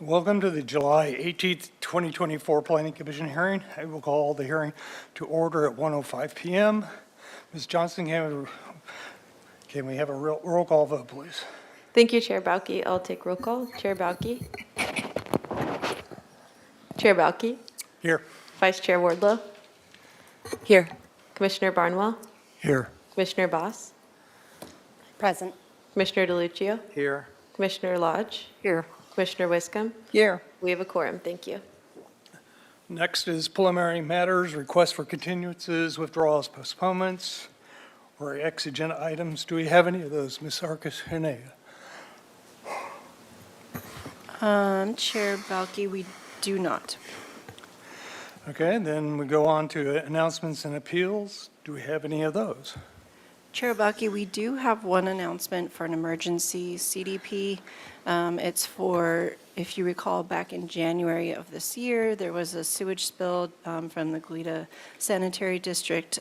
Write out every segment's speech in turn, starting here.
Welcome to the July 18th, 2024 Planning Commission hearing. I will call the hearing to order at 1:05 p.m. Ms. Johnson, can we have a roll call vote, please? Thank you, Chair Bauke. I'll take roll call. Chair Bauke. Chair Bauke. Here. Vice Chair Wardlow. Here. Commissioner Barnwell. Here. Commissioner Boss. Present. Commissioner DeLuccio. Here. Commissioner Lodge. Here. Commissioner Wiscombe. Here. We have a quorum. Thank you. Next is preliminary matters, requests for continuances, withdrawals, postponements, or ex-agenda items. Do we have any of those, Ms. Arcus-Hernea? Chair Balke, we do not. Okay, then we go on to announcements and appeals. Do we have any of those? Chair Balke, we do have one announcement for an emergency CDP. It's for, if you recall, back in January of this year, there was a sewage spill from the Goleta Sanitary District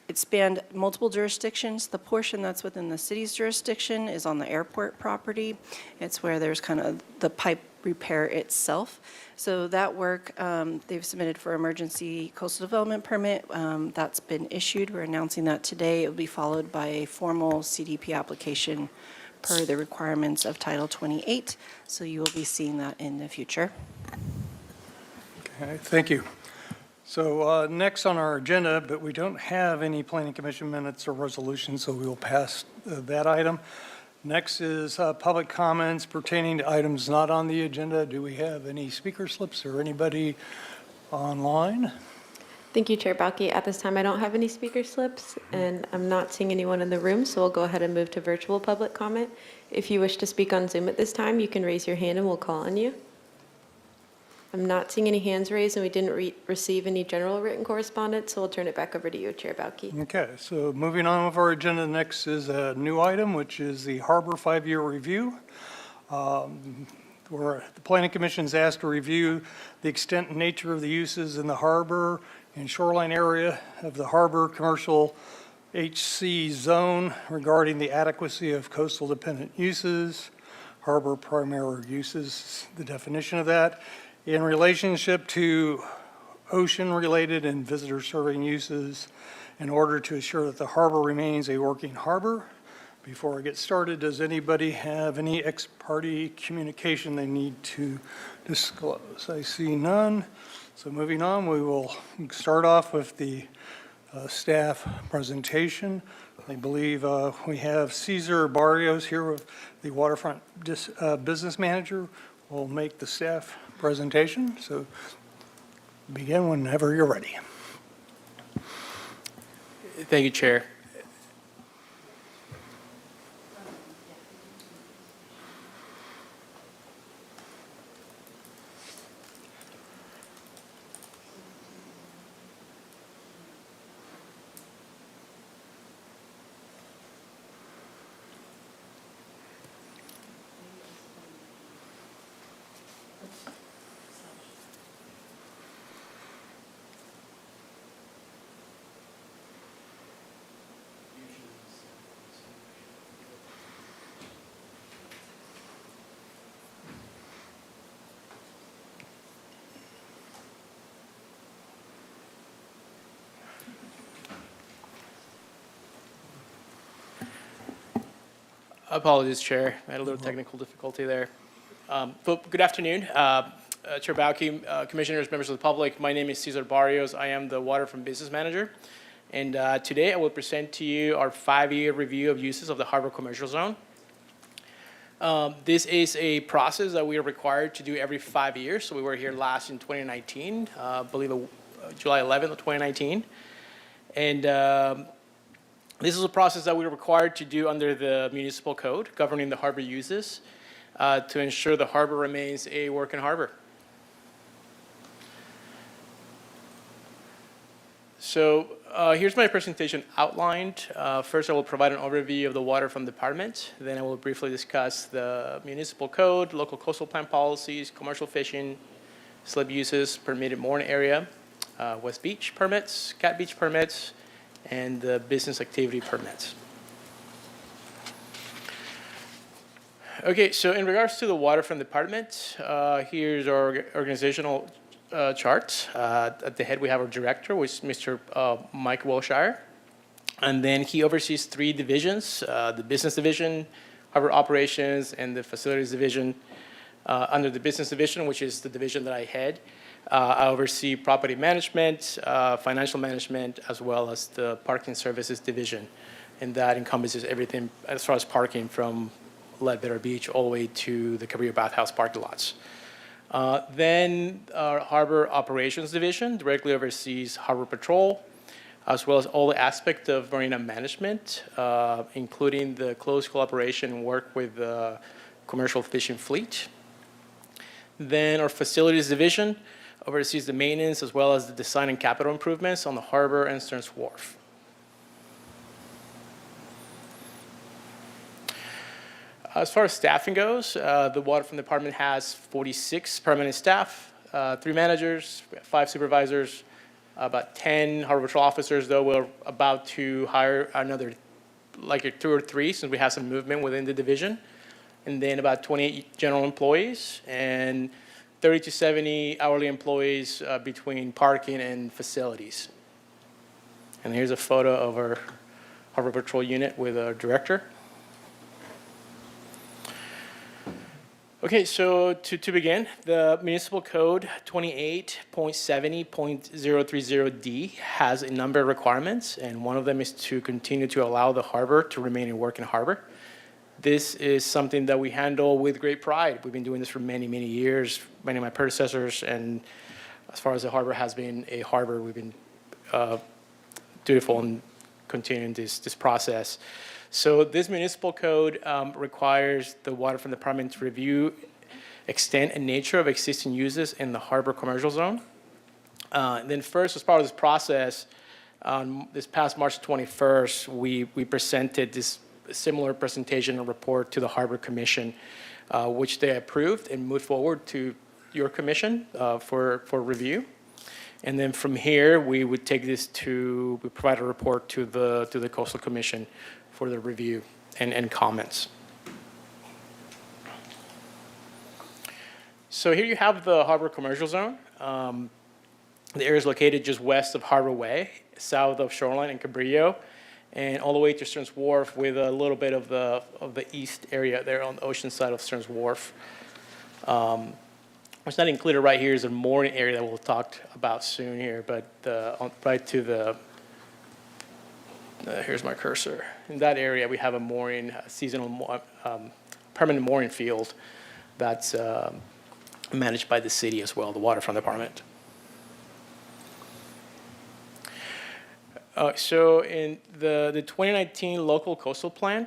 it spanned multiple jurisdictions. The portion that's within the city's jurisdiction is on the airport property. It's where there's kind of the pipe repair itself. So that work, they've submitted for emergency coastal development permit. That's been issued. We're announcing that today. It will be followed by a formal CDP application per the requirements of Title 28. So you will be seeing that in the future. Okay, thank you. So next on our agenda, but we don't have any planning commission minutes or resolutions, so we will pass that item. Next is public comments pertaining to items not on the agenda. Do we have any speaker slips or anybody online? Thank you, Chair Bauke. At this time, I don't have any speaker slips, and I'm not seeing anyone in the room, so we'll go ahead and move to virtual public comment. If you wish to speak on Zoom at this time, you can raise your hand and we'll call on you. I'm not seeing any hands raised, and we didn't receive any general written correspondence, so we'll turn it back over to you, Chair Bauke. Okay, so moving on with our agenda, next is a new item, which is the Harbor 5-year review. Where the Planning Commission is asked to review the extent and nature of the uses in the harbor and shoreline area of the harbor commercial HC zone regarding the adequacy of coastal dependent uses, harbor primary uses, the definition of that, in relationship to ocean-related and visitor-serving uses in order to assure that the harbor remains a working harbor. Before I get started, does anybody have any ex parte communication they need to disclose? I see none. So moving on, we will start off with the staff presentation. I believe we have Cesar Barrios here with the Waterfront Business Manager. Will make the staff presentation. So begin whenever you're ready. Thank you, Chair. Apologies, Chair. I had a little technical difficulty there. But good afternoon, Chair Bauke, Commissioners, members of the public. My name is Cesar Barrios. I am the Waterfront Business Manager. And today I will present to you our 5-year review of uses of the Harbor Commercial Zone. This is a process that we are required to do every 5 years. So we were here last in 2019, I believe July 11th of 2019. And this is a process that we're required to do under the municipal code governing the harbor uses to ensure the harbor remains a working harbor. So here's my presentation outlined. First, I will provide an overview of the waterfront department. Then I will briefly discuss the municipal code, local coastal plan policies, commercial fishing, slip uses, permitted mooring area, West Beach permits, Cat Beach permits, and the business activity permits. Okay, so in regards to the waterfront department, here's our organizational chart. At the head, we have our director, which is Mr. Mike Wilshire. And then he oversees 3 divisions, the business division, harbor operations, and the facilities division. Under the business division, which is the division that I head, I oversee property management, financial management, as well as the parking services division. And that encompasses everything as far as parking from Ledbetter Beach all the way to the Cabrillo Bathhouse parking lots. Then our harbor operations division directly oversees harbor patrol, as well as all the aspects of marina management, including the close collaboration and work with the commercial fishing fleet. Then our facilities division oversees the maintenance as well as the design and capital improvements on the harbor and Stearns Wharf. As far as staffing goes, the waterfront department has 46 permanent staff, 3 managers, 5 supervisors, about 10 harbor patrol officers, though we're about to hire another like 2 or 3 since we have some movement within the division. And then about 28 general employees and 30 to 70 hourly employees between parking and facilities. And here's a photo of our harbor patrol unit with our director. Okay, so to begin, the municipal code 28.70.030D has a number of requirements, and one of them is to continue to allow the harbor to remain a working harbor. This is something that we handle with great pride. We've been doing this for many, many years, many of my predecessors, and as far as the harbor has been a harbor, we've been dutiful in continuing this process. So this municipal code requires the waterfront department to review extent and nature of existing uses in the harbor commercial zone. And then first, as part of this process, this past March 21st, we presented this similar presentation and report to the Harbor Commission, which they approved and moved forward to your commission for review. And then from here, we would take this we provide a report to the Coastal Commission for the review and comments. So here you have the Harbor Commercial Zone. The area is located just west of Harbor Way, south of Shoreline and Cabrillo, and all the way to Stearns Wharf with a little bit of the east area there on the ocean side of Stearns Wharf. What's not included right here is a mooring area that we'll talk about soon here, but right to the here's my cursor. In that area, we have a mooring, seasonal, permanent mooring field that's managed by the city as well, the waterfront department. So in the 2019 local coastal plan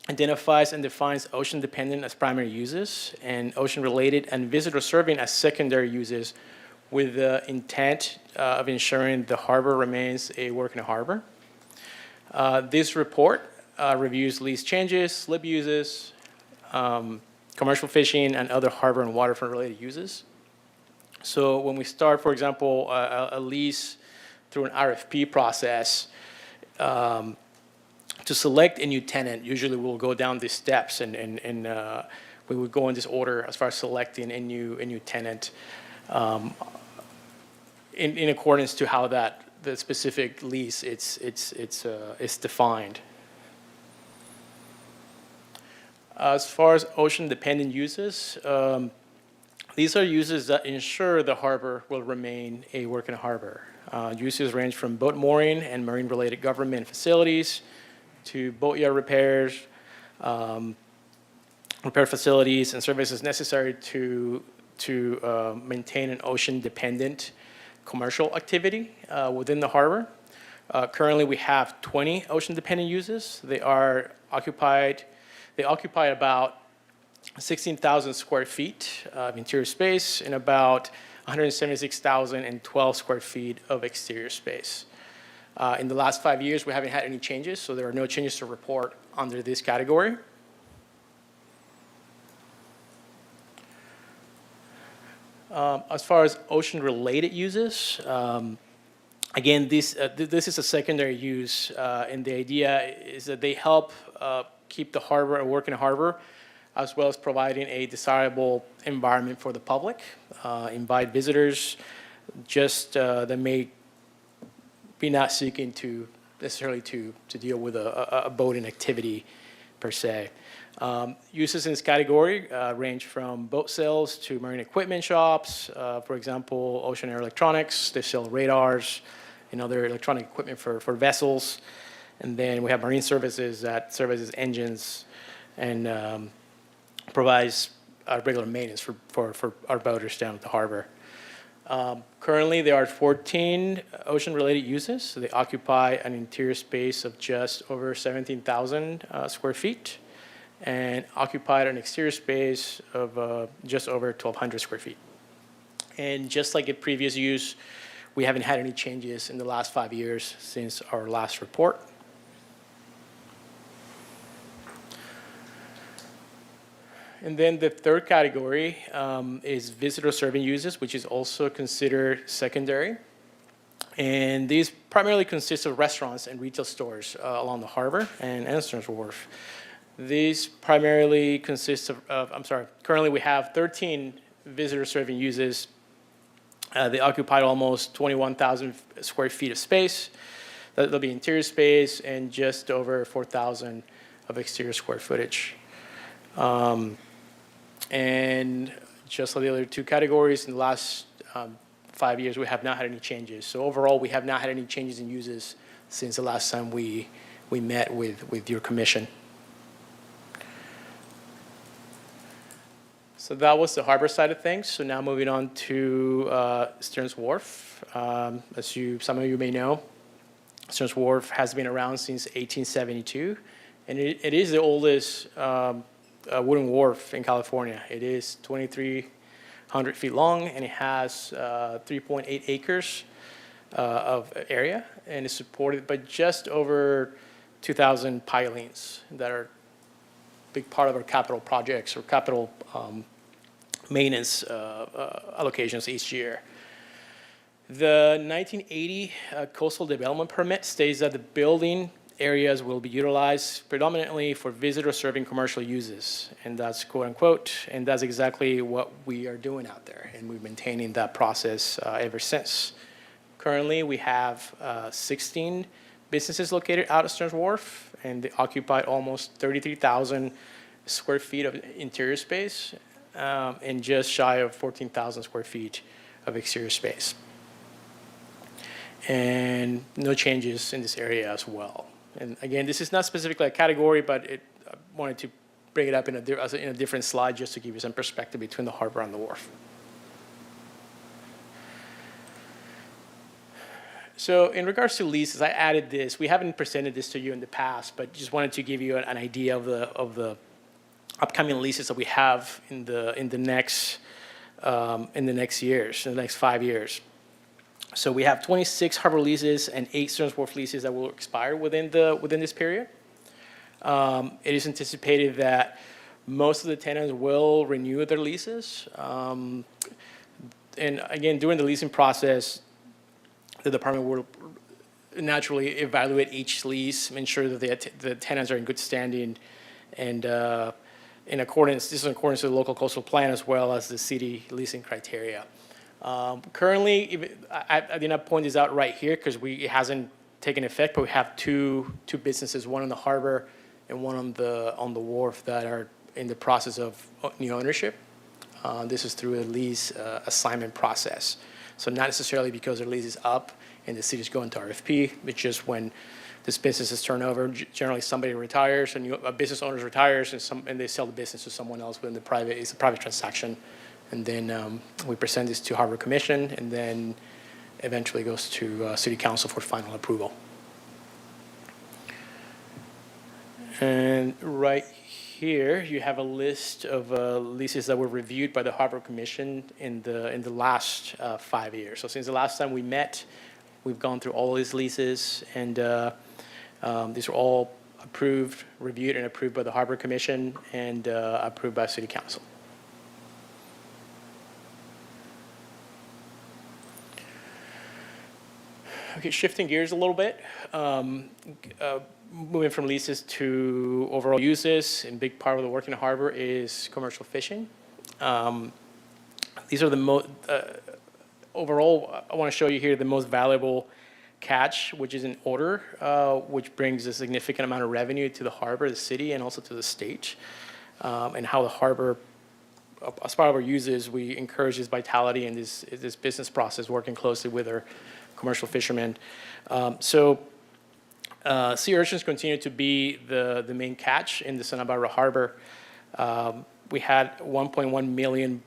identifies and defines ocean-dependent as primary uses and ocean-related and visitor serving as secondary uses with the intent of ensuring the harbor remains a working harbor. This report reviews lease changes, slip uses, commercial fishing, and other harbor and waterfront-related uses. So when we start, for example, a lease through an RFP process, to select a new tenant, usually we'll go down these steps and we would go in this order as far as selecting a new tenant in accordance to how the specific lease it's defined. As far as ocean-dependent uses, these are uses that ensure the harbor will remain a working harbor. Uses range from boat mooring and marine-related government facilities to boatyard repairs, repair facilities, and services necessary to maintain an ocean-dependent commercial activity within the harbor. Currently, we have 20 ocean-dependent uses. They occupy about 16,000 square feet of interior space and about 176,012 square feet of exterior space. In the last 5 years, we haven't had any changes, so there are no changes to report under this category. As far as ocean-related uses, again, this is a secondary use, and the idea is that they help keep the harbor a working harbor as well as providing a desirable environment for the public. Invite visitors just that may be not seeking to necessarily to deal with a boating activity per se. Uses in this category range from boat sales to marine equipment shops. For example, Ocean Air Electronics, they sell radars and other electronic equipment for vessels. And then we have marine services that services engines and provides regular maintenance for our boaters down at the harbor. Currently, there are 14 ocean-related uses. So they occupy an interior space of just over 17,000 square feet and occupied an exterior space of just over 1,200 square feet. And just like in previous use, we haven't had any changes in the last 5 years since our last report. And then the third category is visitor serving uses, which is also considered secondary. And these primarily consist of restaurants and retail stores along the harbor and Stearns Wharf. These primarily consist of, currently we have 13 visitor serving uses. They occupy almost 21,000 square feet of space. That'll be interior space and just over 4,000 of exterior square footage. And just like the other two categories, in the last 5 years, we have not had any changes. So overall, we have not had any changes in uses since the last time we met with your commission. So that was the harbor side of things. So now moving on to Stearns Wharf. As some of you may know, Stearns Wharf has been around since 1872, and it is the oldest wooden wharf in California. It is 2,300 feet long, and it has 3.8 acres of area, and is supported by just over 2,000 pilings that are a big part of our capital projects or capital maintenance allocations each year. The 1980 coastal development permit states that the building areas will be utilized predominantly for visitor serving commercial uses, and that's quote unquote, and that's exactly what we are doing out there, and we're maintaining that process ever since. Currently, we have 16 businesses located out of Stearns Wharf, and they occupy almost 33,000 square feet of interior space and just shy of 14,000 square feet of exterior space. And no changes in this area as well. And again, this is not specifically a category, but I wanted to bring it up in a different slide just to give you some perspective between the harbor and the wharf. So in regards to leases, I added this. We haven't presented this to you in the past, but just wanted to give you an idea of the upcoming leases that we have in the next years, in the next 5 years. So we have 26 harbor leases and 8 Stearns Wharf leases that will expire within this period. It is anticipated that most of the tenants will renew their leases. And again, during the leasing process, the department will naturally evaluate each lease, ensure that the tenants are in good standing, and this is in accordance with the local coastal plan as well as the city leasing criteria. Currently, I did not point this out right here because it hasn't taken effect, but we have two businesses, one on the harbor and one on the wharf, that are in the process of new ownership. This is through a lease assignment process. So not necessarily because their lease is up and the city's going to RFP, but just when this business is turned over, generally somebody retires, a business owner retires, and they sell the business to someone else within it's a private transaction. And then we present this to Harbor Commission, and then eventually goes to City Council for final approval. And right here, you have a list of leases that were reviewed by the Harbor Commission in the last 5 years. So since the last time we met, we've gone through all these leases, and these are all reviewed and approved by the Harbor Commission and approved by City Council. Okay, shifting gears a little bit, moving from leases to overall uses, and big part of the work in the harbor is commercial fishing. These are the overall, I want to show you here the most valuable catch, which is in order, which brings a significant amount of revenue to the harbor, the city, and also to the state, and how the harbor, as part of our uses, we encourage this vitality and this business process, working closely with our commercial fishermen. Sea urchins continue to be the main catch in the Santa Barbara Harbor. We had 1.1 million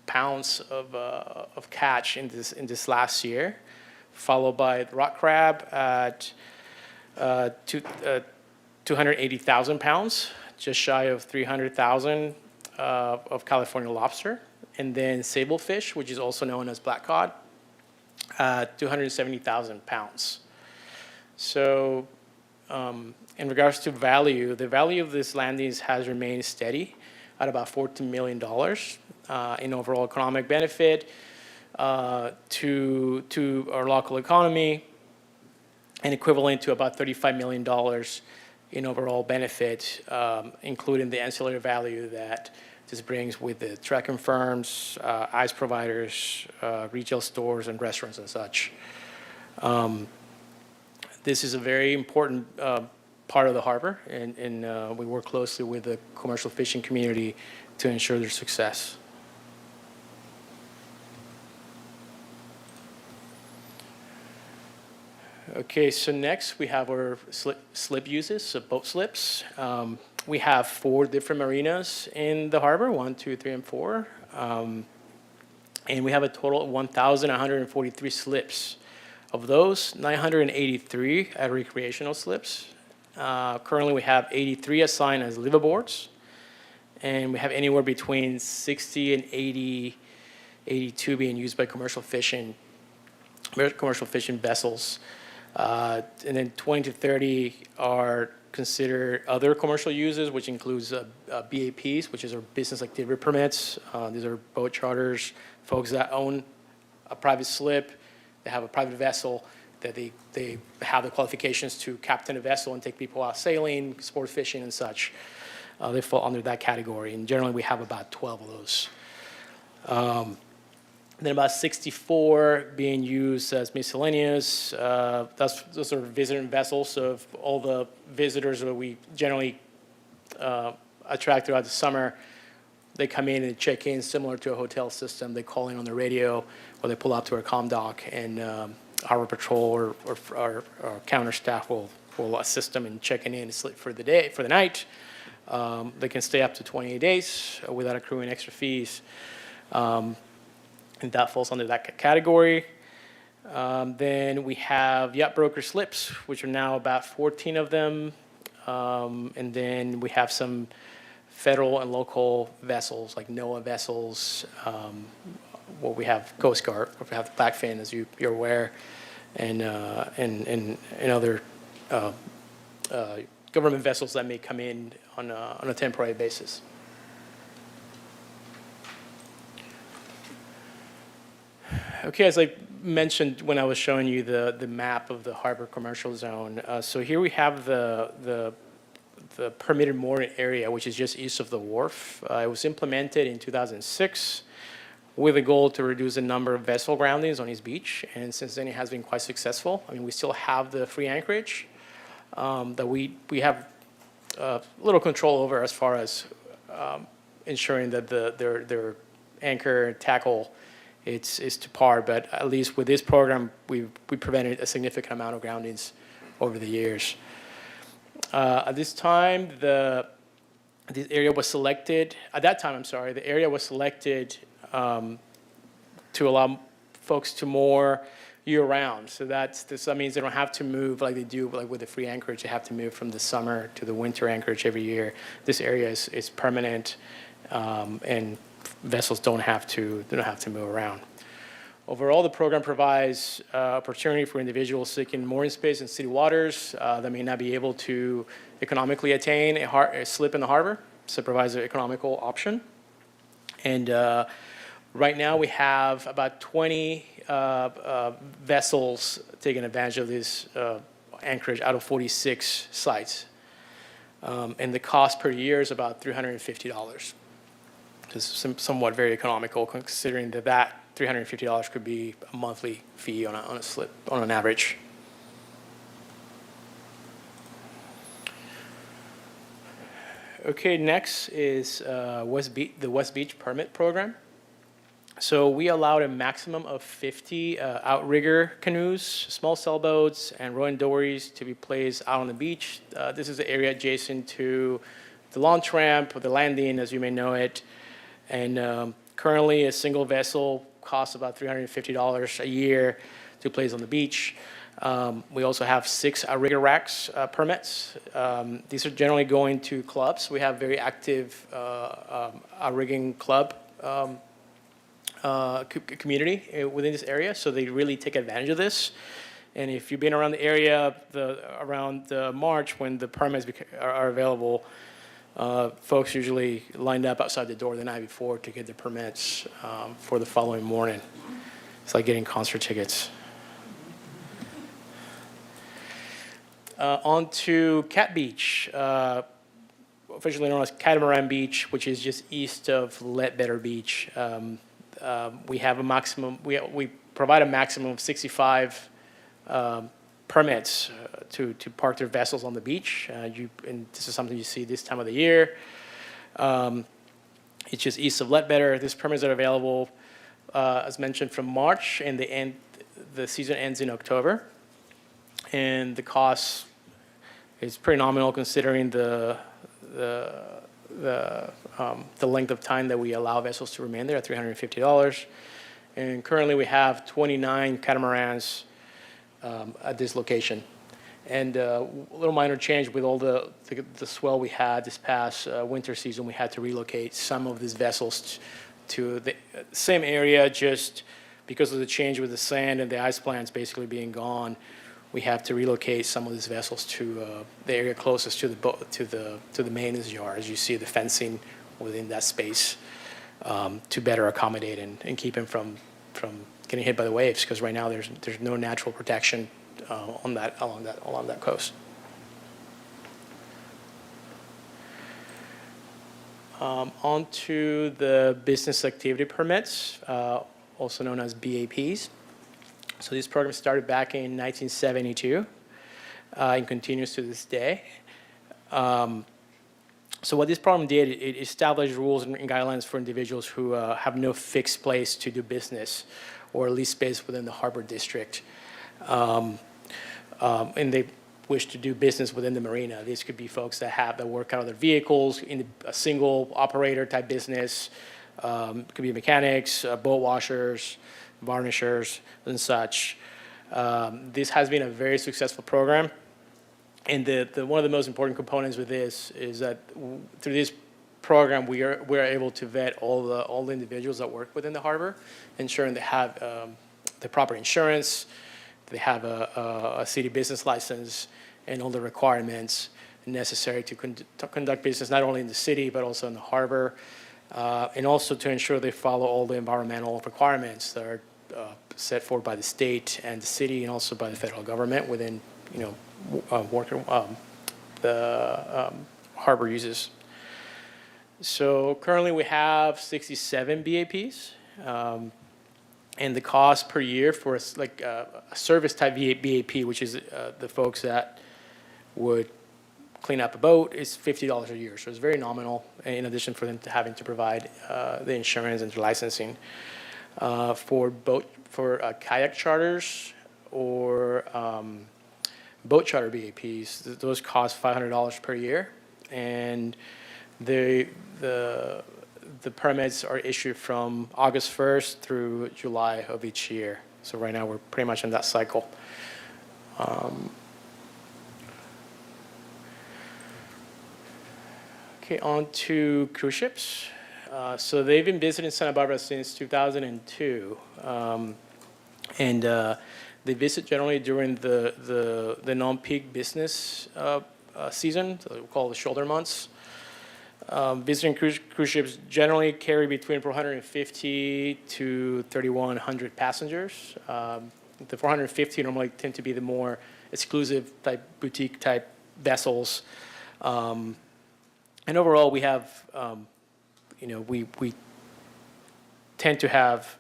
pounds of catch in this last year, followed by the rock crab at 280,000 pounds, just shy of 300,000 of California lobster, and then sablefish, which is also known as black cod, 270,000 pounds. So in regards to value, the value of these landings has remained steady at about $14 million in overall economic benefit to our local economy, and equivalent to about $35 million in overall benefit, including the ancillary value that this brings with the trekking firms, ice providers, retail stores, and restaurants and such. This is a very important part of the harbor, and we work closely with the commercial fishing community to ensure their success. Okay, so next we have our slip uses, so boat slips. We have 4 different marinas in the harbor, 1, 2, 3, and 4. And we have a total of 1,143 slips. Of those, 983 are recreational slips. Currently, we have 83 assigned as liveaboards, and we have anywhere between 60 and 82 being used by commercial fishing vessels. And then 20 to 30 are considered other commercial uses, which includes BAPs, which is our business activity permits. These are boat charters, folks that own a private slip. They have a private vessel that they have the qualifications to captain a vessel and take people out sailing, sport fishing, and such. They fall under that category, and generally we have about 12 of those. Then about 64 being used as miscellaneous. Those are visitor vessels, so if all the visitors that we generally attract throughout the summer, they come in and check in similar to a hotel system. They call in on the radio, or they pull up to our comm dock, and our patrol or our counter staff will assist them in checking in for the night. They can stay up to 28 days without accruing extra fees. And that falls under that category. Then we have yacht broker slips, which are now about 14 of them. And then we have some federal and local vessels, like NOAA vessels. We have Coast Guard, we have the Blackfin, as you're aware, and other government vessels that may come in on a temporary basis. Okay, as I mentioned when I was showing you the map of the harbor commercial zone, so here we have the permitted mooring area, which is just east of the wharf. It was implemented in 2006 with a goal to reduce the number of vessel groundings on East Beach, and since then it has been quite successful. I mean, we still have the free anchorage that we have little control over as far as ensuring that their anchor tackle is to par, but at least with this program, we prevented a significant amount of groundings over the years. At this time, the area was selected. At that time, the area was selected to allow folks to moor year-round. So that means they don't have to move like they do, like with the free anchorage. They have to move from the summer to the winter anchorage every year. This area is permanent, and vessels don't have to move around. Overall, the program provides opportunity for individuals seeking mooring space in city waters that may not be able to economically attain a slip in the harbor. So it provides an economical option. And Right now, we have about 20 vessels taking advantage of this anchorage out of 46 sites. And the cost per year is about $350. It's somewhat very economical, considering that $350 could be a monthly fee on a slip, on an average. Okay, next is the West Beach Permit Program. So we allowed a maximum of 50 outrigger canoes, small sailboats, and rowing dories to be placed out on the beach. This is the area adjacent to the launch ramp, or the landing, as you may know it. And currently, a single vessel costs about $350 a year to place on the beach. We also have 6 outrigger racks permits. These are generally going to clubs. We have very active outrigging club community within this area, so they really take advantage of this. And if you've been around the area around March, when the permits are available, folks usually lined up outside the door the night before to get the permits for the following morning. It's like getting concert tickets. On to Cat Beach, officially known as Catamaran Beach, which is just east of Ledbetter Beach. We have a maximum, we provide a maximum of 65 permits to park their vessels on the beach. And this is something you see this time of the year. It's just east of Ledbetter. These permits are available, as mentioned, from March, and the season ends in October. And the cost is pretty nominal, considering the length of time that we allow vessels to remain there at $350. And currently we have 29 catamarans at this location. And a little minor change with all the swell we had this past winter season, we had to relocate some of these vessels to the same area, just because of the change with the sand and the ice plants basically being gone. We have to relocate some of these vessels to the area closest to the maintenance yard, as you see the fencing within that space, to better accommodate and keep them from getting hit by the waves, because right now there's no natural protection along that coast. On to the business activity permits, also known as BAPs. So this program started back in 1972 and continues to this day. So what this program did, it established rules and guidelines for individuals who have no fixed place to do business or lease space within the harbor district. And they wish to do business within the marina. These could be folks that work out of their vehicles in a single operator type business. It could be mechanics, boat washers, varnishers, and such. This has been a very successful program. And one of the most important components with this is that through this program, we are able to vet all the individuals that work within the harbor, ensuring they have the proper insurance, they have a city business license, and all the requirements necessary to conduct business not only in the city but also in the harbor, and also to ensure they follow all the environmental requirements that are set forth by the state and the city, and also by the federal government within the harbor uses. So currently we have 67 BAPs, and the cost per year for a service type BAP, which is the folks that would clean up a boat, is $50 a year. So it's very nominal, in addition for them to having to provide the insurance and the licensing. For kayak charters or boat charter BAPs, those cost $500 per year, and the permits are issued from August 1st through July of each year. So right now we're pretty much in that cycle. Okay, on to cruise ships. So they've been visiting Santa Barbara since 2002, and they visit generally during the non-peak business season, so we call the shoulder months. visiting cruise ships generally carry between 450 to 3,100 passengers. The 450 normally tend to be the more exclusive type, boutique type vessels. And overall, we have, we tend to have,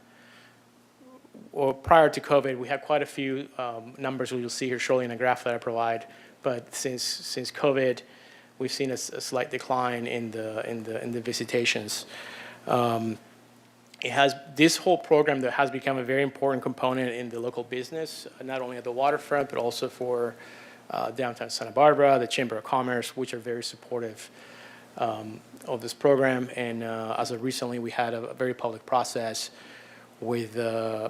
or prior to COVID, we had quite a few numbers you'll see here shortly in a graph that I provide. But since COVID, we've seen a slight decline in the visitations. This whole program that has become a very important component in the local business, not only at the waterfront, but also for downtown Santa Barbara, the Chamber of Commerce, which are very supportive of this program. And as of recently, we had a very public process with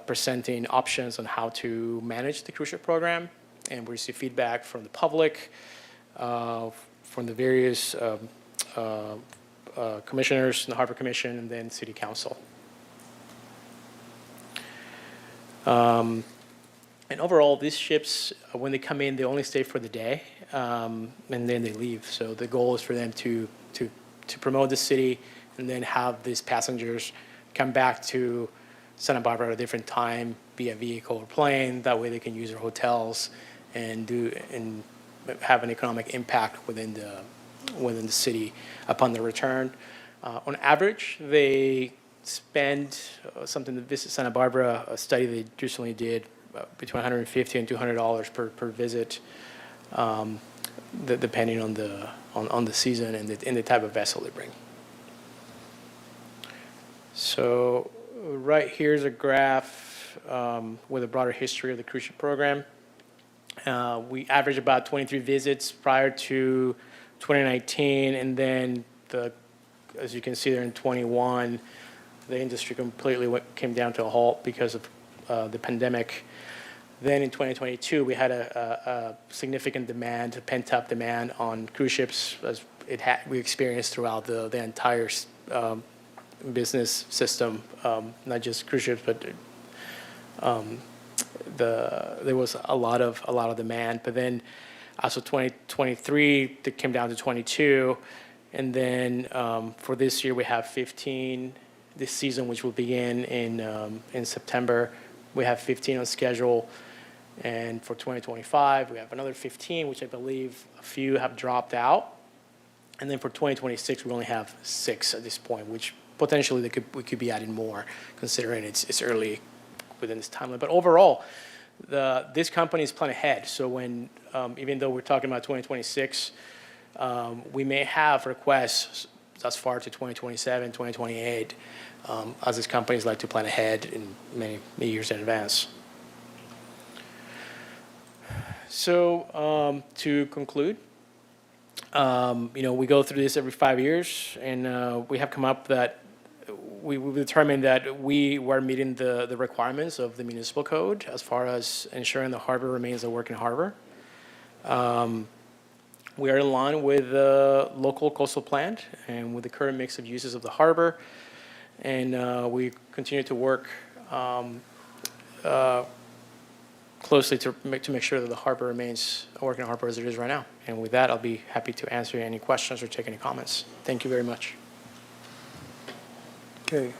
presenting options on how to manage the cruise ship program. And we received feedback from the public, from the various commissioners in the Harbor Commission, and then City Council. And overall, these ships, when they come in, they only stay for the day, and then they leave. So the goal is for them to promote the city and then have these passengers come back to Santa Barbara at a different time via vehicle or plane. That way they can use their hotels and have an economic impact within the city upon their return. On average, they spend something that Visit Santa Barbara, a study they recently did, between $150 and $200 per visit, depending on the season and the type of vessel they bring. So right here's a graph with a broader history of the cruise ship program. We averaged about 23 visits prior to 2019, and then as you can see there in 21, the industry completely came down to a halt because of the pandemic. Then in 2022, we had a significant demand, a pent-up demand on cruise ships, as we experienced throughout the entire business system, not just cruise ships, but there was a lot of demand. But then as of 2023, it came down to 22, and then for this year we have 15. This season, which will begin in September, we have 15 on schedule, and for 2025 we have another 15, which I believe a few have dropped out, and then for 2026 we only have 6 at this point, which potentially we could be adding more, considering it's early within this timeline. But overall, this company is planning ahead. So when even though we're talking about 2026, we may have requests as far to 2027, 2028, as these companies like to plan ahead in many years in advance. So to conclude, we go through this every 5 years, and we have come up that we determined that we were meeting the requirements of the municipal code as far as ensuring the harbor remains a working harbor. We are in line with the local coastal plan and with the current mix of uses of the harbor, and we continue to work closely to make sure that the harbor remains a working harbor as it is right now. And with that, I'll be happy to answer any questions or take any comments. Thank you very much. Okay.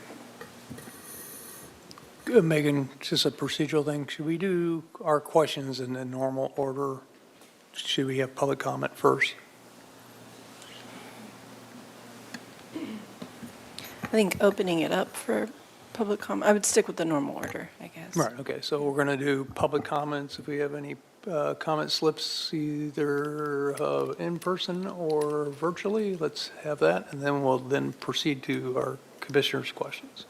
Megan, just a procedural thing. Should we do our questions in the normal order? Should we have public comment first? I think opening it up for public comment, I would stick with the normal order, I guess. Right, okay, so we're going to do public comments. If we have any comment slips, either in person or virtually, let's have that, and then we'll proceed to our commissioners' questions.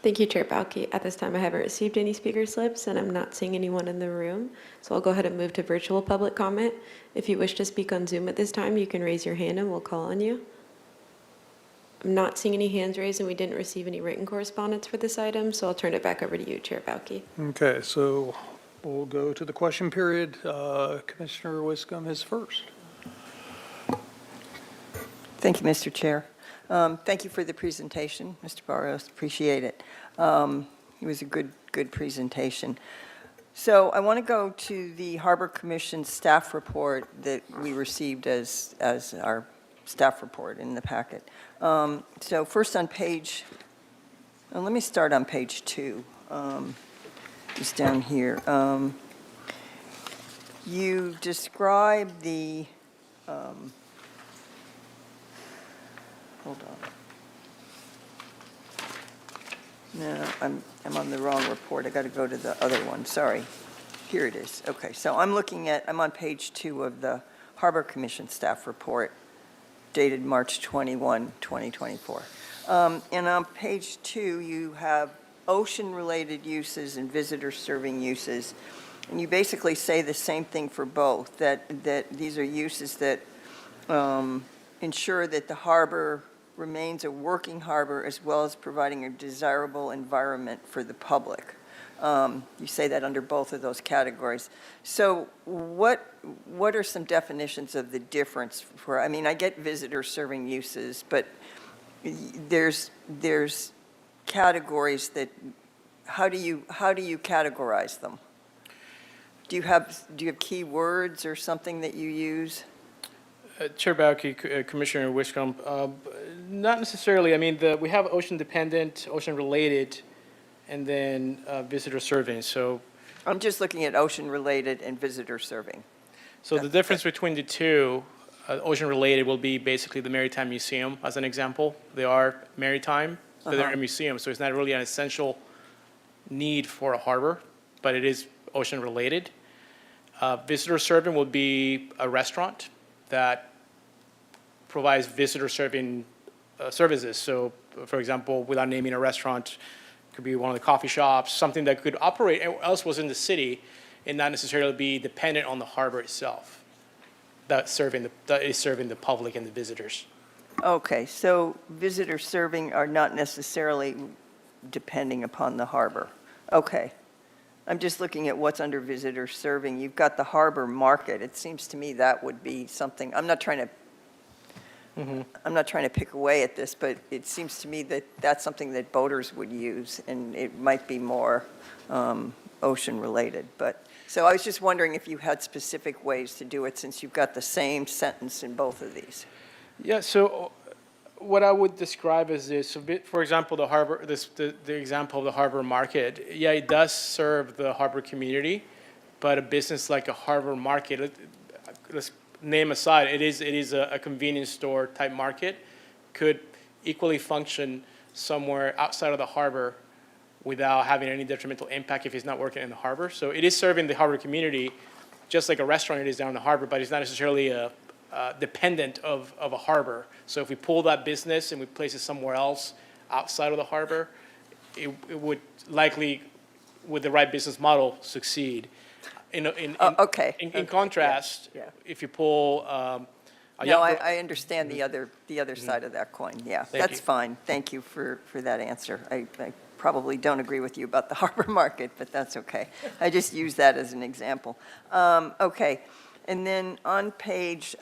Thank you, Chair Balke. At this time, I haven't received any speaker slips, and I'm not seeing anyone in the room. So I'll go ahead and move to virtual public comment. If you wish to speak on Zoom at this time, you can raise your hand and we'll call on you. I'm not seeing any hands raised, and we didn't receive any written correspondence for this item, so I'll turn it back over to you, Chair Balke. Okay, so we'll go to the question period. Commissioner Wiscombe is first. Thank you, Mr. Chair. Thank you for the presentation, Mr. Barros. Appreciate it. It was a good presentation. So I want to go to the Harbor Commission staff report that we received as our staff report in the packet. So first on page, let me start on page 2, just down here. You describe the, hold on. No, I'm on the wrong report. I got to go to the other one, sorry. Here it is. Okay, so I'm on page 2 of the Harbor Commission staff report dated March 21, 2024. And on page 2, you have ocean-related uses and visitor-serving uses. And you basically say the same thing for both, that these are uses that ensure that the harbor remains a working harbor as well as providing a desirable environment for the public. You say that under both of those categories. So what are some definitions of the difference for, I mean, I get visitor serving uses, but there's categories that, how do you categorize them? Do you have key words or something that you use? Chair Bauke, Commissioner Wishcombe, not necessarily. I mean, we have ocean-dependent, ocean-related, and then visitor serving. So I'm just looking at ocean-related and visitor serving. the difference between the two, ocean-related will be basically the Maritime Museum, as an example. They are maritime, but they're a museum, so it's not really an essential need for a harbor, but it is ocean-related. Visitor serving will be a restaurant that provides visitor serving services. So, for example, without naming a restaurant, could be one of the coffee shops, something that could operate elsewhere in the city and not necessarily be dependent on the harbor itself, that is serving the public and the visitors. Okay, so visitor serving are not necessarily depending upon the harbor. Okay. I'm just looking at what's under visitor serving. You've got the harbor market. It seems to me that would be something, I'm not trying to pick away at this, but it seems to me that that's something that boaters would use, and it might be more ocean-related. But, so I was just wondering if you had specific ways to do it, since you've got the same sentence in both of these. Yeah, so what I would describe as this, so for example, the harbor, the example of the harbor market, yeah, it does serve the harbor community, but a business like a harbor market, let's name aside, it is a convenience store type market, could equally function somewhere outside of the harbor without having any detrimental impact if it's not working in the harbor. So it is serving the harbor community, just like a restaurant it is down in the harbor, but it's not necessarily dependent of a harbor. So if we pull that business and we place it somewhere else outside of the harbor, it would likely, with the right business model, succeed. Okay. In contrast, Yeah. if you pull No, I understand the other side of that coin, yeah. Thank That's you. fine. Thank you for that answer. I probably don't agree with you about the harbor market, but that's okay. I just use that as an example. Okay, and then on page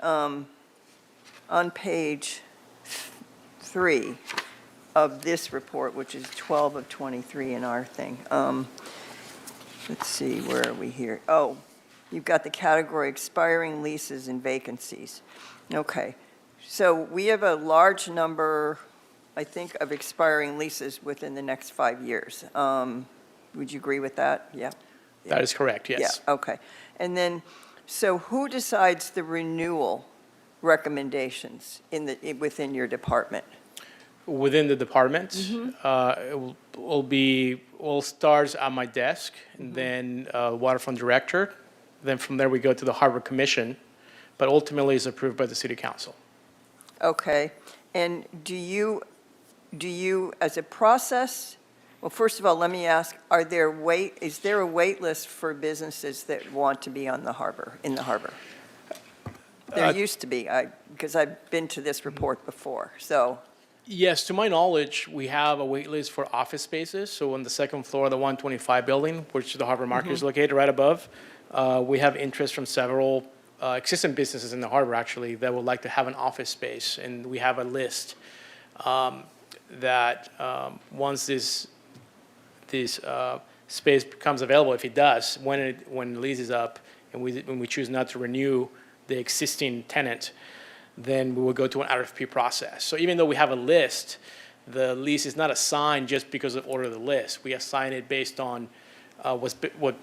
3 of this report, which is 12 of 23 in our thing, let's see, where are we here? Oh, you've got the category expiring leases and vacancies. Okay, so we have a large number, I think, of expiring leases within the next 5 years. Would you agree with that? Yeah? That is correct, yes. Yeah, okay. And then, so who decides the renewal recommendations within your department? Within the department, Mm-hmm. it will be, all stars at my desk, Mm-hmm. and then waterfront director. Then from there, we go to the harbor commission, but ultimately is approved by the city council. Okay, and do you, as a process, well, first of all, let me ask, is there a wait list for businesses that want to be on the harbor, in the harbor? There used to be, because I've been to this report before, so. Yes, to my knowledge, we have a wait list for office spaces. So on the second floor of the 125 building, which the harbor market is located right above, we have interest from several existing businesses in the harbor, actually, that would like to have an office space. And we have a list that once this space becomes available, if it does, when the lease is up, and when we choose not to renew the existing tenant, then we will go to an RFP process. So even though we have a list, the lease is not assigned just because of order of the list. We assign it based on what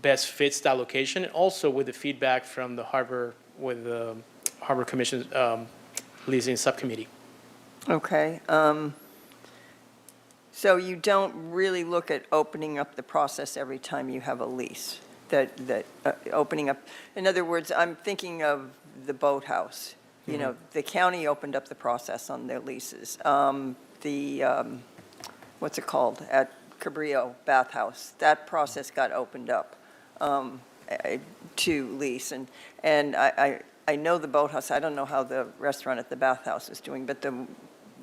best fits that location, and also with the feedback from the Harbor, with the Harbor Commission leasing subcommittee. Okay. So you don't really look at opening up the process every time you have a lease? Opening up, in other words, I'm thinking of the boathouse. You know, the county opened up the process on their leases. What's it called, at Cabrillo Bathhouse, that process got opened up to lease. And I know the boathouse, I don't know how the restaurant at the Bathhouse is doing, but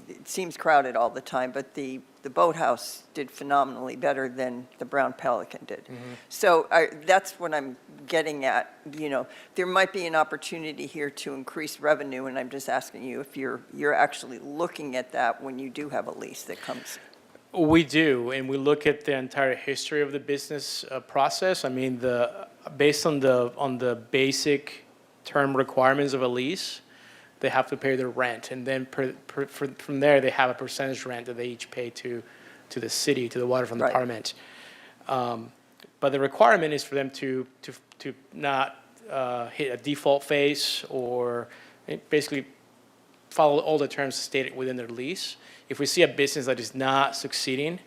it seems crowded all the time, but the boathouse did phenomenally better than the Brown Pelican did. So that's what I'm getting at. You know, there might be an opportunity here to increase revenue, and I'm just asking you if you're actually looking at that when you do have a lease that comes. We do, and we look at the entire history of the business process. I mean, based on the basic term requirements of a lease, they have to pay their rent, and then from there they have a percentage rent that they each pay to the city, to the waterfront Right. department. But the requirement is for them to not hit a default phase, or basically follow all the terms stated within their lease. If we see a business that is not succeeding,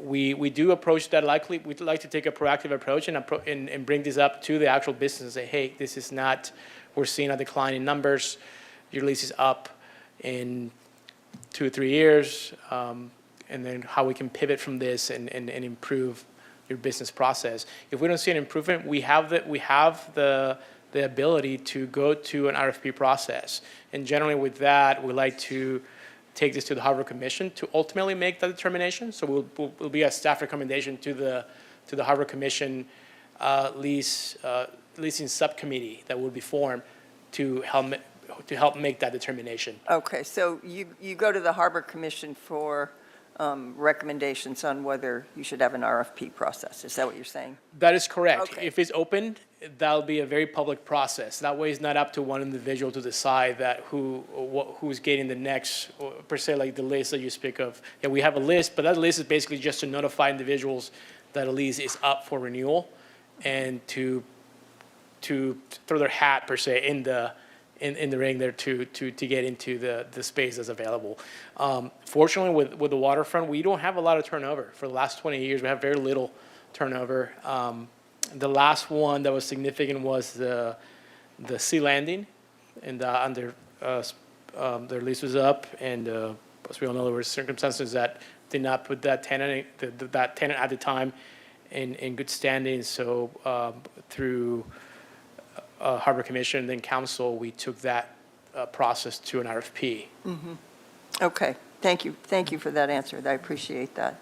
we do approach that likely. We'd like to take a proactive approach and bring this up to the actual business and say, hey, this is not, we're seeing a decline in numbers. Your lease is up in 2 or 3 years, and then how we can pivot from this and improve your business process. If we don't see an improvement, we have the ability to go to an RFP process. And generally with that, we like to take this to the Harbor Commission to ultimately make that determination. So will be a staff recommendation to the Harbor Commission leasing subcommittee that will be formed to help make that determination. Okay, so you go to the Harbor Commission for recommendations on whether you should have an RFP process. Is that what you're saying? That is correct. Okay. If it's open, that'll be a very public process. That way, it's not up to one individual to decide that who's getting the next, or per se, like the list that you speak of. Yeah, we have a list, but that list is basically just to notify individuals that a lease is up for renewal, and to throw their hat per se in the ring there to get into the space that's available. Fortunately, with the waterfront, we don't have a lot of turnover. For the last 20 years, we have very little turnover. The last one that was significant was the Sea Landing, and their lease was up, and as we all know, there were circumstances that did not put that tenant at the time in good standing. So through Harbor Commission, then Council, we took that process to an RFP. Okay, thank you for that answer. I appreciate that.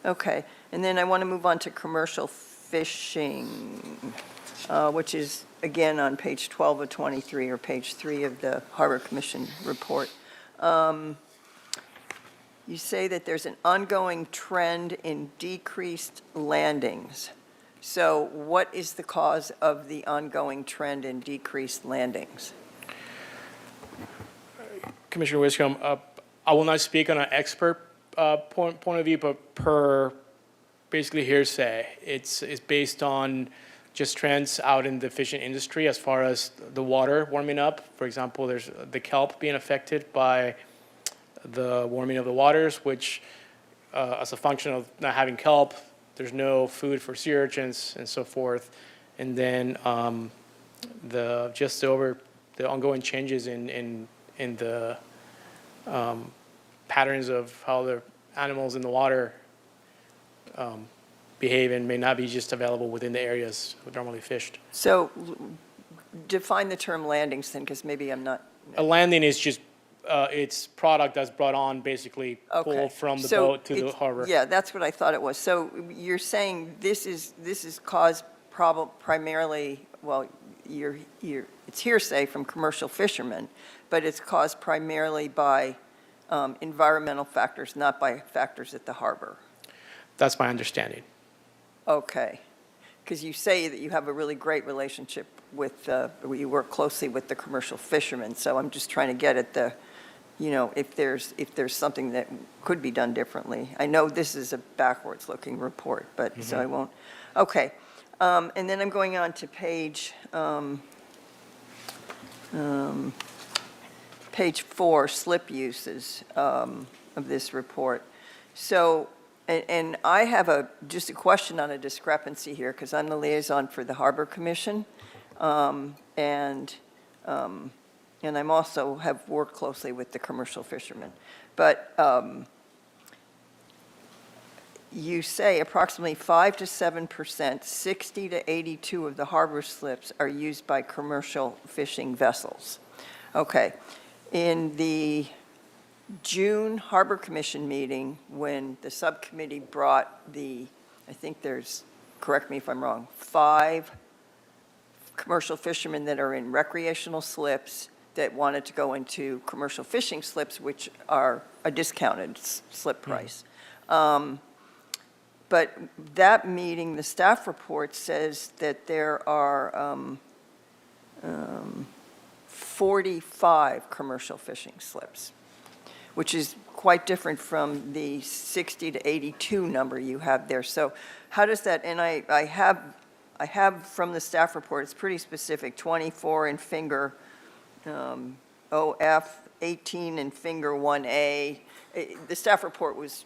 Okay, and then I want to move on to commercial fishing, which is, again, on page 12 of 23, or page 3 of the Harbor Commission report. You say that there's an ongoing trend in decreased landings. So what is the cause of the ongoing trend in decreased landings? Commissioner Wiscombe, I will not speak on an expert point of view, but per basically hearsay, it's based on just trends out in the fishing industry as far as the water warming up. For example, there's the kelp being affected by the warming of the waters, which as a function of not having kelp, there's no food for sea urchins and so forth. And then the ongoing changes in the patterns of how the animals in the water behave and may not be just available within the areas normally fished. So define the term landings then, because maybe I'm not. A landing is just it's product that's brought on, basically Okay. pulled from the So boat to the it's- harbor. Yeah, that's what I thought it was. So you're saying this is caused primarily, well, it's hearsay from commercial fishermen, but it's caused primarily by environmental factors, not by factors at the harbor. That's my understanding. Okay. because you say that you have a really great relationship with, you work closely with the commercial fishermen, so I'm just trying to get at the, if there's something that could be done differently. I know this is a backwards-looking report, but, so I won't, okay. And then I'm going on to page 4, slip uses of this report. So, and I have just a question on a discrepancy here, because I'm the liaison for the Harbor Commission, and I'm also have worked closely with the commercial fishermen. But you say approximately 5 to 7%, 60 to 82 of the harbor slips are used by commercial fishing vessels. Okay. In the June Harbor Commission meeting, when the subcommittee brought I think there's, correct me if I'm wrong, 5 commercial fishermen that are in recreational slips that wanted to go into commercial fishing slips, which are a discounted slip price. But that meeting, the staff report says that there are 45 commercial fishing slips, which is quite different from the 60 to 82 number you have there. So how does that, and I have from the staff report, it's pretty specific, 24 in finger OF, 18 in finger 1A. The staff report was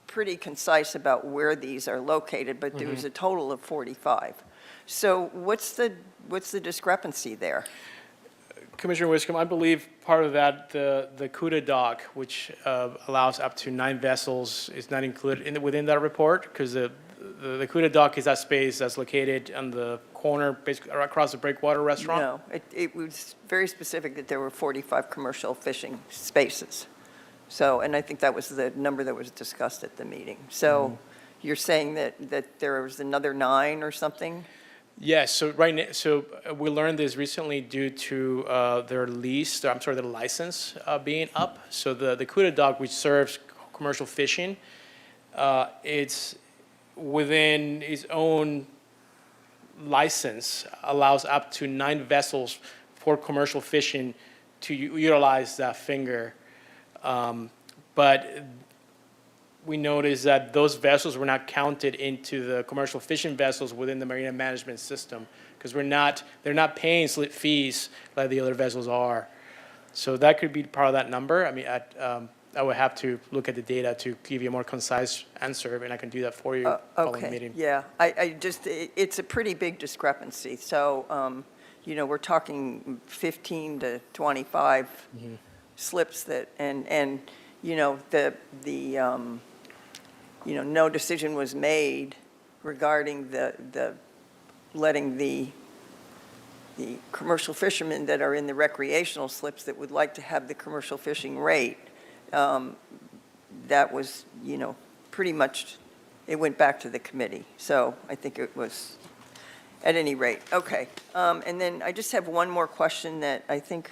pretty concise about where these are located, but there was a total of 45. So what's the discrepancy there? Commissioner Wiscombe, I believe part of that, the CUDA dock, which allows up to 9 vessels, is not included within that report, because the CUDA dock is that space that's located on the corner, basically across the Breakwater restaurant. No, it was very specific that there were 45 commercial fishing spaces. So, and I think that was the number that was discussed at the meeting. So you're saying that there was another 9 or something? Yes, so we learned this recently due to their license being up. So the CUDA dock, which serves commercial fishing, it's within its own license, allows up to 9 vessels for commercial fishing to utilize that finger. But we noticed that those vessels were not counted into the commercial fishing vessels within the marina management system, because they're not paying slip fees like the other vessels are. So that could be part of that number. I mean, I would have to look at the data to give you a more concise answer, and I can do that for you following the meeting. Yeah, it's a pretty big discrepancy. So, we're talking 15 to 25 slips that, and no decision was made regarding the letting the commercial fishermen that are in the recreational slips that would like to have the commercial fishing rate. That was, pretty much, it went back to the committee. So I think it was, at any rate, okay. And then I just have one more question that I think,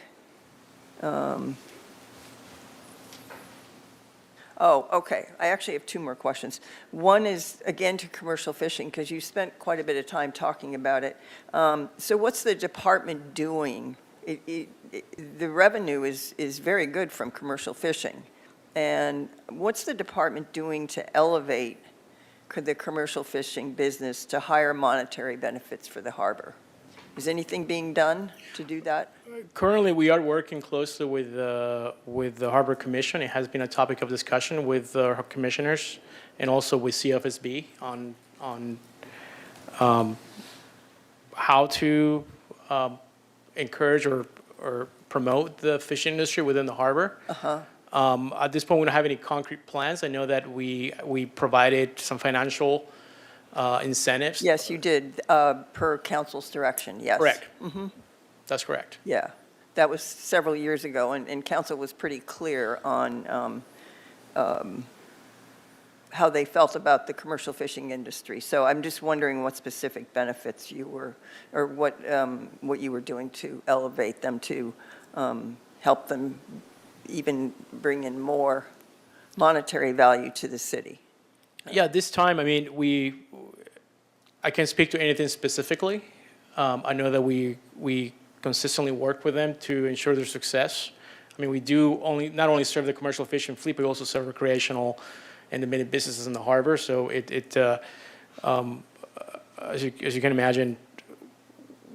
okay. I actually have 2 more questions. One is, again, to commercial fishing, because you spent quite a bit of time talking about it. So what's the department doing? The revenue is very good from commercial fishing. And what's the department doing to elevate the commercial fishing business to higher monetary benefits for the harbor? Is anything being done to do that? Currently, we are working closely with the Harbor Commission. It has been a topic of discussion with the commissioners and also with CFSB on how to encourage or promote the fishing industry within the harbor. At this point, we don't have any concrete plans. I know that we provided some financial incentives. Yes, you did, per council's direction, yes. Correct. That's correct. Yeah, that was several years ago, and council was pretty clear on how they felt about the commercial fishing industry. So I'm just wondering what specific benefits you were, or what you were doing to elevate them, to help them even bring in more monetary value to the city. Yeah, this time, I mean, I can't speak to anything specifically. I know that we consistently work with them to ensure their success. I mean, we do not only serve the commercial fishing fleet, but we also serve recreational and independent businesses in the harbor. So as you can imagine,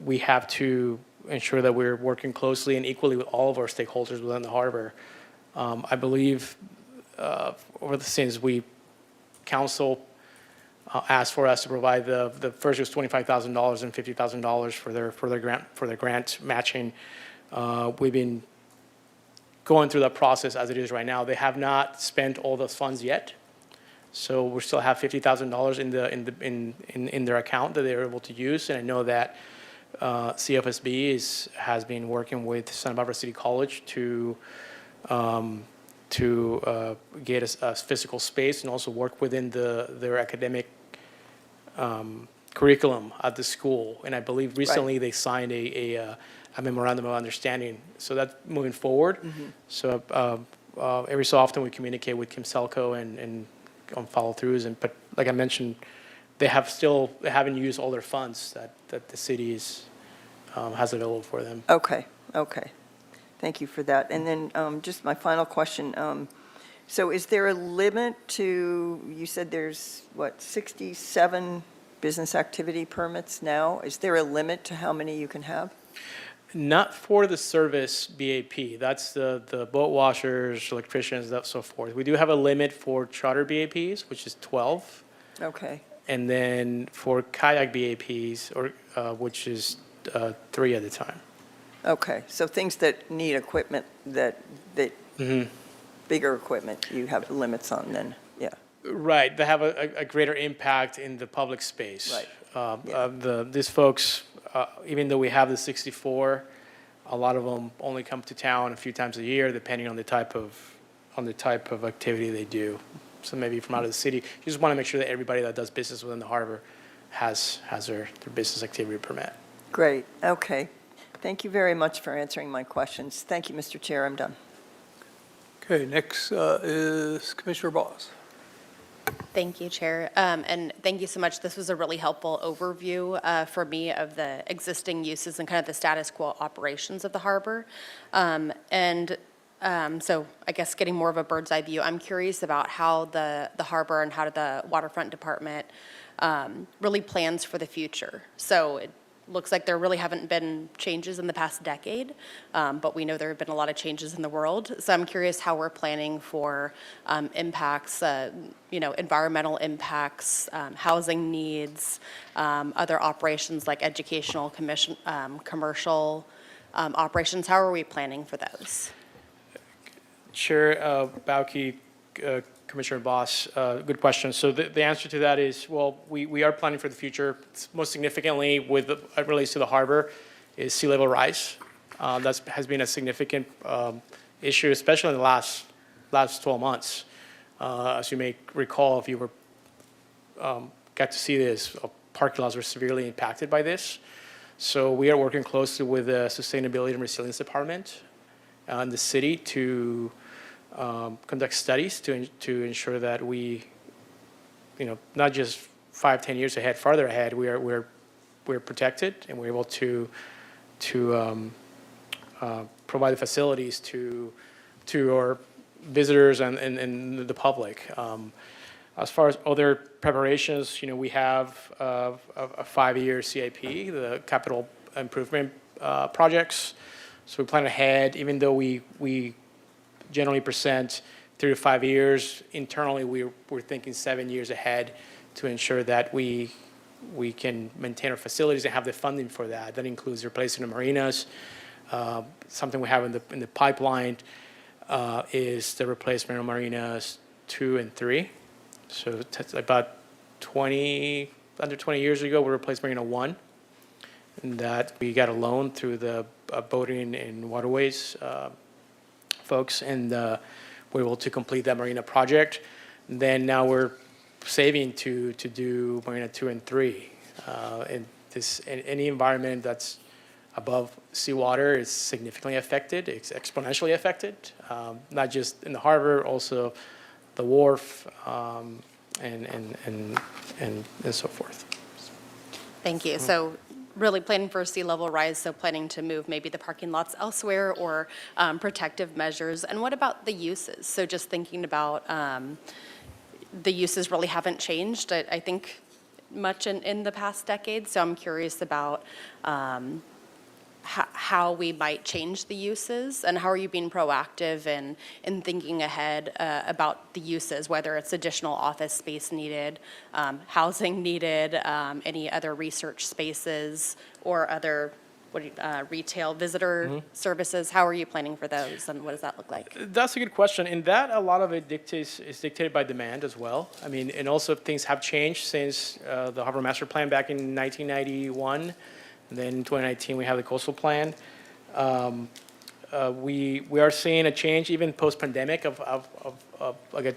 we have to ensure that we're working closely and equally with all of our stakeholders within the harbor. I believe since council asked for us to provide the first was $25,000 and $50,000 for their grant matching. We've been going through that process as it is right now. They have not spent all those funds yet, so we still have $50,000 in their account that they're able to use. And I know that CFSB has been working with Santa Barbara City College to get a physical space and also work within their academic curriculum at the school. And I believe recently they signed a memorandum of understanding. So that's moving forward. So every so often we communicate with Kim Selco and on follow-throughs. But like I mentioned, they haven't used all their funds that the city has available for them. Okay. Thank you for that. And then just my final question. So is there a limit to, you said there's, 67 business activity permits now? Is there a limit to how many you can have? Not for the service BAP. That's the boat washers, electricians, that so forth. We do have a limit for charter BAPs, which is 12. Okay. And then for kayak BAPs, which is 3 at a time. Okay, so things that need equipment, that bigger equipment, you have limits on then, yeah. Right, they have a greater impact in the public space. Right. These folks, even though we have the 64, a lot of them only come to town a few times a year, depending on the type of activity they do. So maybe from out of the city, you just want to make sure that everybody that does business within the harbor has their business activity permit. Great, okay. Thank you very much for answering my questions. Thank you, Mr. Chair, I'm done. Okay, next is Commissioner Boss. Thank you, Chair. And thank you so much. This was a really helpful overview for me of the existing uses and kind of the status quo operations of the harbor. So I guess getting more of a bird's eye view, I'm curious about how the harbor and how the waterfront department really plans for the future. So it looks like there really haven't been changes in the past decade, but we know there have been a lot of changes in the world. So I'm curious how we're planning for impacts, environmental impacts, housing needs, other operations like educational, commercial operations. How are we planning for those? Chair Bauke, Commissioner Boss, good question. So the answer to that is, well, we are planning for the future. Most significantly, with it relates to the harbor, is sea level rise. That has been a significant issue, especially in the last 12 months. As you may recall, if you were got to see this, parking lots were severely impacted by this. So we are working closely with the Sustainability and Resilience Department and the city to conduct studies to ensure that we, not just 5-10 years ahead, farther ahead, we're protected and we're able to provide the facilities to our visitors and the public. As far as other preparations, we have a 5-year CIP, the capital improvement projects. So we plan ahead, even though we generally present 3 to 5 years. Internally, we're thinking 7 years ahead to ensure that we can maintain our facilities and have the funding for that. That includes replacing the marinas. Something we have in the pipeline is the replacement of marinas 2 and 3. So about under 20 years ago, we replaced Marina 1. And that we got a loan through the boating and waterways folks, and we're able to complete that marina project. And then now we're saving to do Marina 2 and 3. And any environment that's above seawater is significantly affected. It's exponentially affected, not just in the harbor, also the wharf, and so forth. Thank you. So really planning for a sea level rise, so planning to move maybe the parking lots elsewhere or protective measures. And what about the uses? So just thinking about the uses really haven't changed, I think, much in the past decade. So I'm curious about how we might change the uses, and how are you being proactive in thinking ahead about the uses, whether it's additional office space needed, housing needed, any other research spaces, or other retail visitor services? How are you planning for those, and what does that look like? That's a good question. In that, a lot of it is dictated by demand as well. I mean, and also things have changed since the Harbor Master Plan back in 1991. And then in 2019, we have the coastal plan. We are seeing a change even post-pandemic of like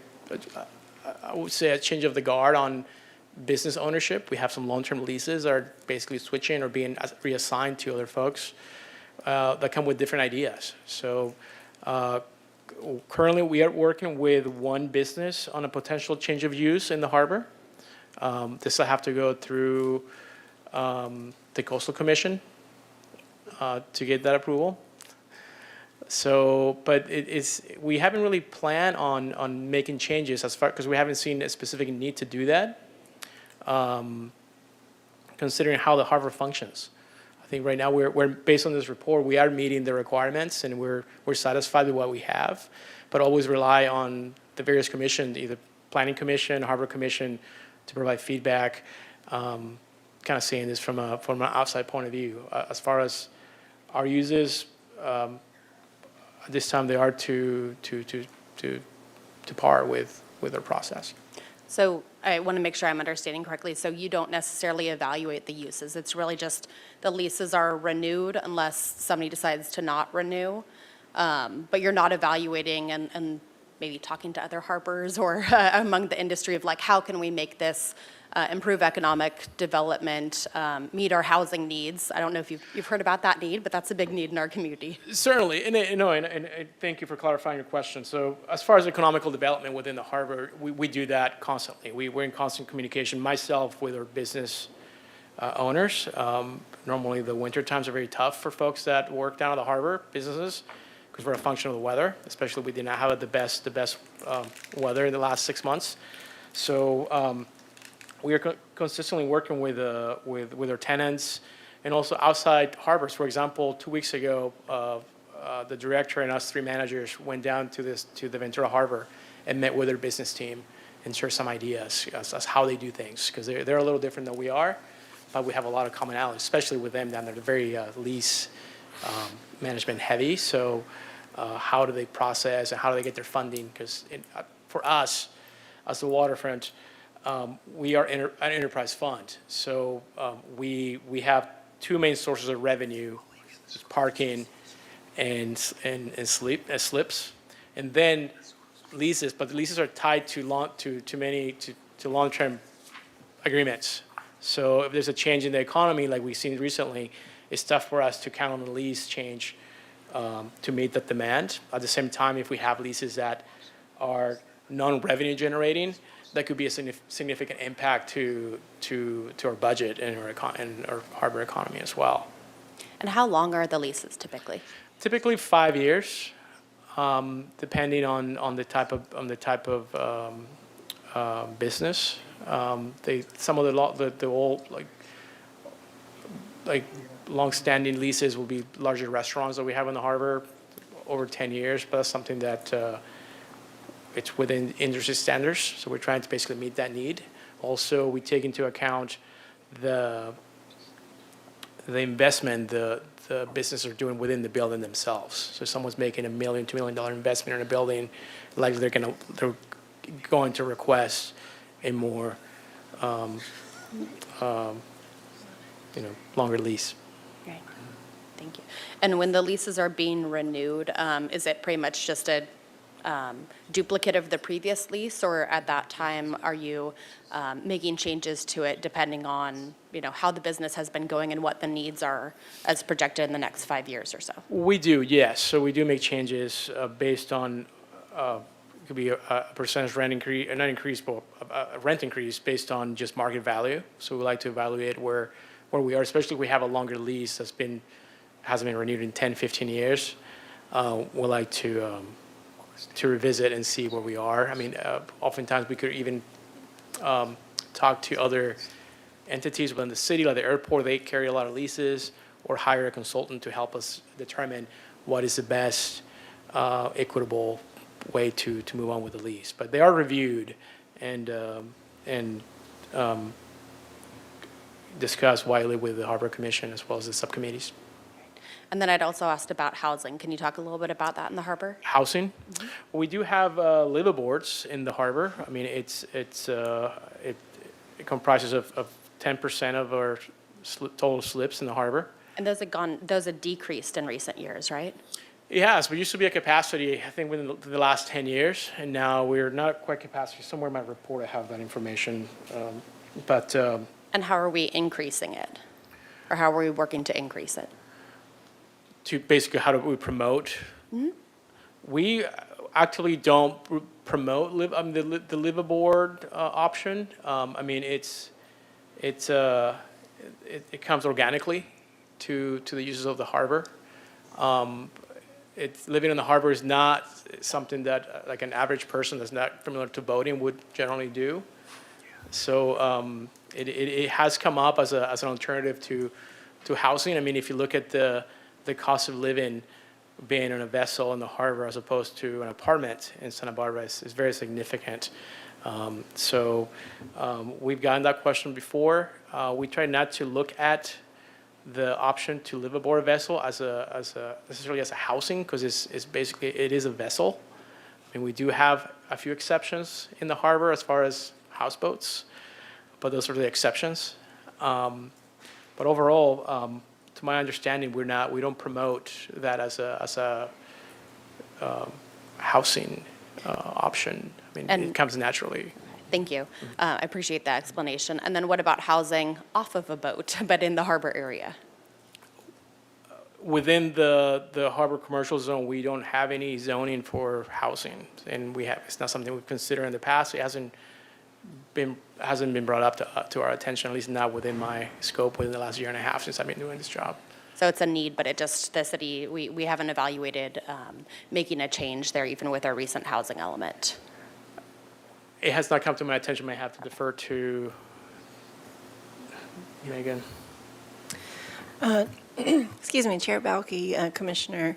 I would say a change of the guard on business ownership. We have some long-term leases that are basically switching or being reassigned to other folks that come with different ideas. So currently, we are working with one business on a potential change of use in the harbor. This will have to go through the Coastal Commission to get that approval. So, but we haven't really planned on making changes as far, because we haven't seen a specific need to do that, considering how the harbor functions. I think right now we're based on this report, we are meeting the requirements and we're satisfied with what we have, but always rely on the various commissions, either Planning Commission, Harbor Commission, to provide feedback. Kind of seeing this from an outside point of view. As far as our uses, at this time they are to par with our process. So I want to make sure I'm understanding correctly. So you don't necessarily evaluate the uses. It's really just the leases are renewed unless somebody decides to not renew. But you're not evaluating and maybe talking to other harbors or among the industry of like, how can we make this improve economic development, meet our housing needs? I don't know if you've heard about that need, but that's a big need in our community. Certainly, and thank you for clarifying your question. So as far as economical development within the harbor, we do that constantly. We're in constant communication, myself with our business owners. Normally the winter times are very tough for folks that work down at the harbor, businesses, because we're a function of the weather, especially we did not have the best weather in the last 6 months. So we are consistently working with our tenants and also outside harbors. For example, 2 weeks ago, the director and us 3 managers went down to the Ventura Harbor and met with their business team and shared some ideas as how they do things, because they're a little different than we are, but we have a lot of commonality, especially with them down there. They're very lease management heavy. So how do they process and how do they get their funding? Because for us, as the waterfront, we are an enterprise fund, so we have 2 main sources of revenue, just parking and slips, and then leases. But the leases are tied to long-term agreements. So if there's a change in the economy, like we've seen recently, it's tough for us to count on the lease change to meet that demand. At the same time, if we have leases that are non-revenue generating, that could be a significant impact to our budget and our harbor economy as well. And how long are the leases typically? Typically 5 years, depending on the type of business. Some of the old like long-standing leases will be larger restaurants that we have in the harbor over 10 years, but that's something that it's within industry standards, so we're trying to basically meet that need. Also, we take into account the investment the businesses are doing within the building themselves. So if someone's making $1 million, $2 million investment in a building, likely they're going to request a more longer lease. Right. Thank you. And when the leases are being renewed, is it pretty much just a duplicate of the previous lease, or at that time are you making changes to it depending on how the business has been going and what the needs are as projected in the next 5 years or so? We do, yes. So we do make changes based on it could be a percentage rent increase, not increase, but a rent increase based on just market value. So we like to evaluate where where we are, especially if we have a longer lease hasn't been renewed in 10, 15 years. We'd like to revisit and see where we are. I mean, oftentimes we could even talk to other entities within the city, like the airport. They carry a lot of leases, or hire a consultant to help us determine what is the best equitable way to move on with the lease. But they are reviewed and discussed widely with the Harbor Commission as well as the subcommittees. And then I'd also asked about housing. Can you talk a little bit about that in the harbor? Housing, we do have liveaboards in the harbor. I mean, it comprises of 10% of our total slips in the harbor. And those have decreased in recent years, right? It has. We used to be at capacity, I think, within the last 10 years, and now we're not quite capacity. Somewhere in my report, I have that information. And how are we increasing it? Or how are we working to increase it? To basically, how do we promote? We actually don't promote the liveaboard option. I mean, it comes organically to the users of the harbor. Living in the harbor is not something that like an average person that's not familiar to boating would generally do. So it has come up as an alternative to housing. I mean, if you look at the cost of living being on a vessel in the harbor as opposed to an apartment in Santa Barbara is very significant. We've gotten that question before. We try not to look at the option to live aboard a vessel as necessarily as a housing, because it's basically, it is a vessel. I mean, we do have a few exceptions in the harbor as far as houseboats, but those are the exceptions. But overall, to my understanding, we don't promote that as a housing option. I mean, it comes naturally. Thank you. I appreciate that explanation. And then what about housing off of a boat, but in the harbor area? Within the harbor commercial zone, we don't have any zoning for housing, and it's not something we've considered in the past. It hasn't been brought up to our attention, at least not within my scope within the last year and a half since I've been doing this job. So it's a need, but the city, we haven't evaluated making a change there, even with our recent housing element. It has not come to my attention. I have to defer to Megan. Excuse me, Chair Balke, Commissioner.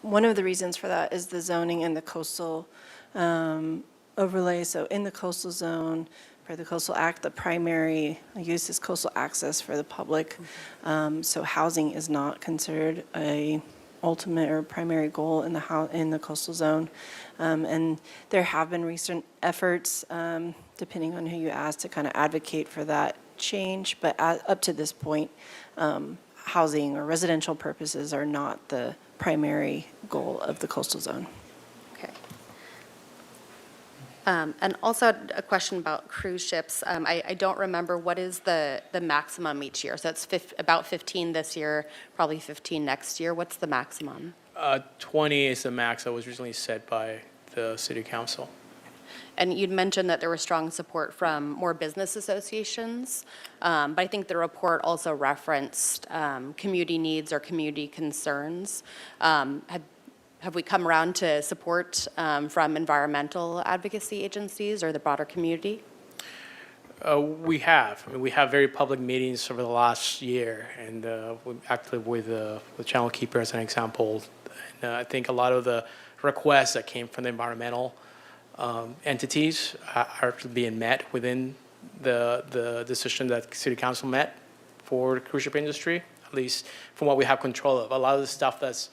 One of the reasons for that is the zoning and the coastal overlay. So in the coastal zone, for the Coastal Act, the primary use is coastal access for the public. So housing is not considered a ultimate or primary goal in the coastal zone. And there have been recent efforts, depending on who you ask, to kind of advocate for that change. But up to this point, housing or residential purposes are not the primary goal of the coastal zone. Okay. And also a question about cruise ships. I don't remember, what is the maximum each year? So it's about 15 this year, probably 15 next year. What's the maximum? 20 is the max that was recently set by the city council. And you'd mentioned that there was strong support from more business associations, but I think the report also referenced community needs or community concerns. Have we come around to support from environmental advocacy agencies or the broader community? We have. I mean, we have very public meetings over the last year, and we're active with Channel Keeper as an example. And I think a lot of the requests that came from the environmental entities are being met within the decision that City Council met for the cruise ship industry, at least from what we have control of. A lot of the stuff that's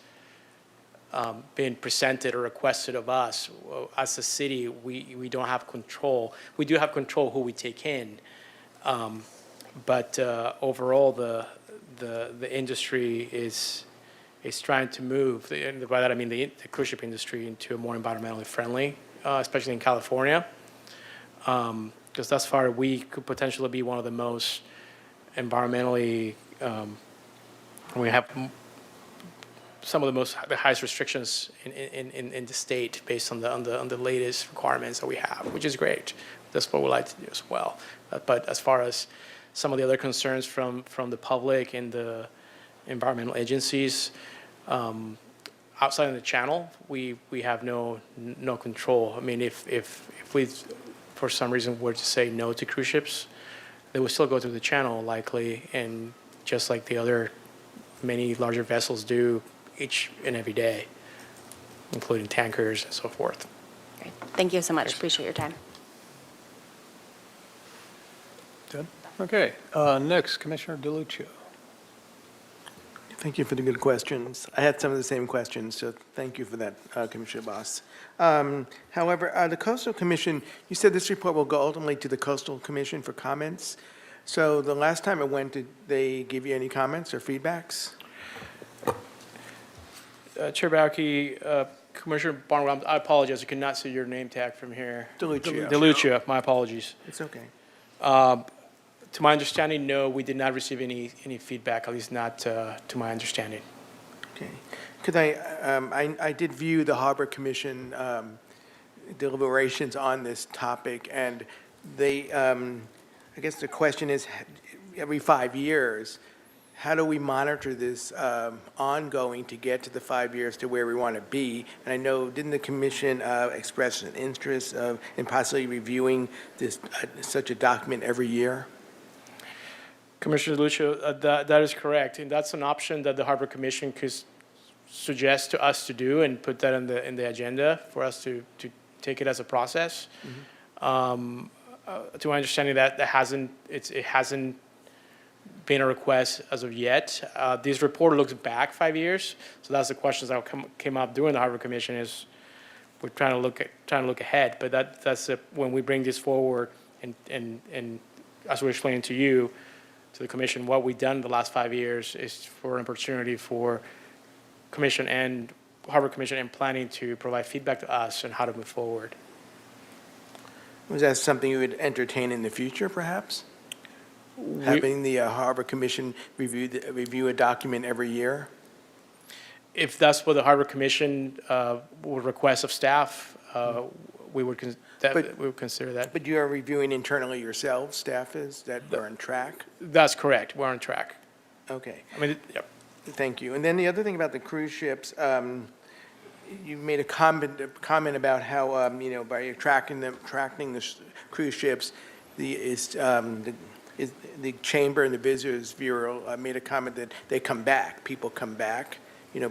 being presented or requested of us as a city, we don't have control. We do have control who we take in, but overall the industry is trying to move, and by that I mean the cruise ship industry, into a more environmentally friendly, especially in California, because thus far we could potentially be one of the most environmentally, we have some of the highest restrictions in the state based on the latest requirements that we have, which is great. That's what we like to do as well. But as far as some of the other concerns from the public and the environmental agencies. Outside of the channel, we have no control. I mean, if we, for some reason, were to say no to cruise ships, they would still go through the channel likely, and just like the other many larger vessels do each and every day, including tankers and so forth. Great. Thank you so much. Appreciate your time. Good. Okay, next, Commissioner DeLucia. Thank you for the good questions. I had some of the same questions, so thank you for that, Commissioner Boss. However, the Coastal Commission, you said this report will go ultimately to the Coastal Commission for comments. So the last time it went, did they give you any comments or feedbacks? Chair Bauke, Commissioner Barnwell, I apologize, I could not see your name tag from here. DeLucia. DeLucia, my apologies. It's okay. To my understanding, no, we did not receive any feedback, at least not to my understanding. Okay. Because I did view the Harbor Commission deliberations on this topic, and they, I guess the question is, every 5 years, how do we monitor this ongoing to get to the 5 years to where we want to be? And I know, didn't the commission express an interest in possibly reviewing this, such a document every year? Commissioner DeLucia, that is correct, and that's an option that the Harbor Commission could suggest to us to do and put that in the agenda for us to take it as a process. To my understanding, that it hasn't been a request as of yet. This report looks back 5 years, so that's the questions that came up during the Harbor Commission. Is we're trying to look ahead, but that's when we bring this forward and as we're explaining to you, to the commission, what we've done in the last 5 years is for an opportunity for commission and Harbor Commission and planning to provide feedback to us on how to move forward. Was that something you would entertain in the future, perhaps? Having the Harbor Commission review a document every year? If that's what the Harbor Commission would request of staff, we would consider that. But you are reviewing internally yourselves, staff is, that are on track? That's correct. We're on track. Okay, I mean, yep. thank you. And then the other thing about the cruise ships, you made a comment about how, by attracting the cruise ships, the Chamber and the Visitors Bureau made a comment that they come back, people come back,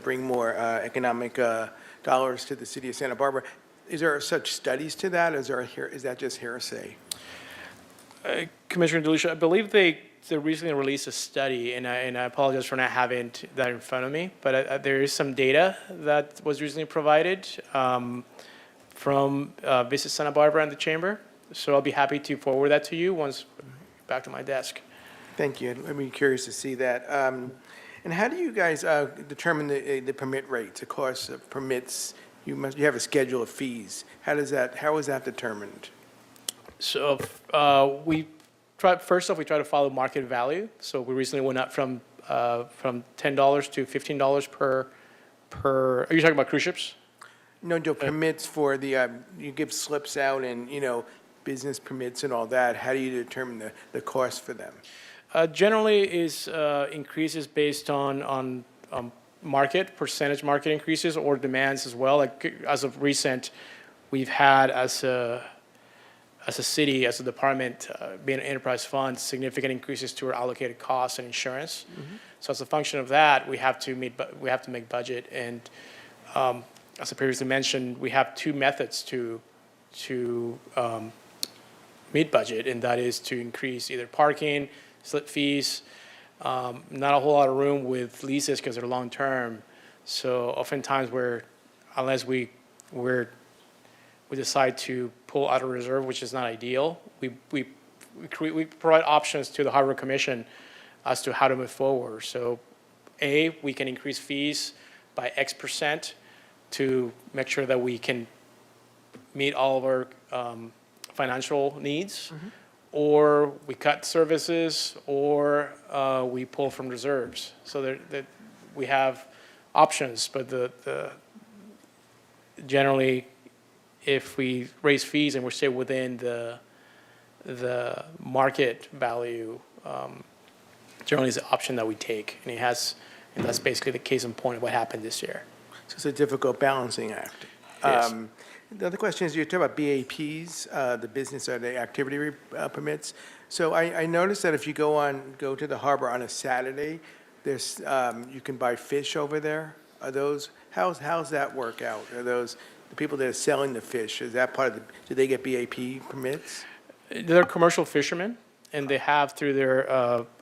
bring more economic dollars to the city of Santa Barbara. Is there such studies to that, or is that just hearsay? Commissioner DeLucia, I believe they recently released a study, and I apologize for not having that in front of me, but there is some data that was recently provided from Visit Santa Barbara and the Chamber. So I'll be happy to forward that to you once back to my desk. Thank you. I'd be curious to see that. And how do you guys determine the permit rates? Of course, permits, you have a schedule of fees. How is that determined? So first off, we try to follow market value. So we recently went up from $10 to $15 per. Are you talking about cruise ships? No, permits for the, you give slips out and, business permits and all that. How do you determine the cost for them? Generally is increases based on percentage market increases or demands as well. Like as of recent, we've had as a city, as a department, being an enterprise fund, significant increases to our allocated costs and insurance. Mm-hmm. So as a function of that, we have to make budget. And as I previously mentioned, we have two methods to meet budget, and that is to increase either parking, slip fees. Not a whole lot of room with leases because they're long term. So oftentimes unless we decide to pull out of reserve, which is not ideal, we provide options to the Harbor Commission as to how to move forward. So we can increase fees by X% to make sure that we can meet all of our financial needs, mm-hmm. or we cut services, or we pull from reserves. So we have options, but generally, if we raise fees and we stay within the market value, generally is the option that we take, and that's basically the case in point of what happened this year. So it's a difficult balancing act. Yes. The other question is, you talk about BAPs, the business or the activity permits. So I noticed that if you go to the harbor on a Saturday, there's, you can buy fish over there. Are those, how's that work out? Are those, the people that are selling the fish, is that part of the, do they get BAP permits? They're commercial fishermen, and they have through their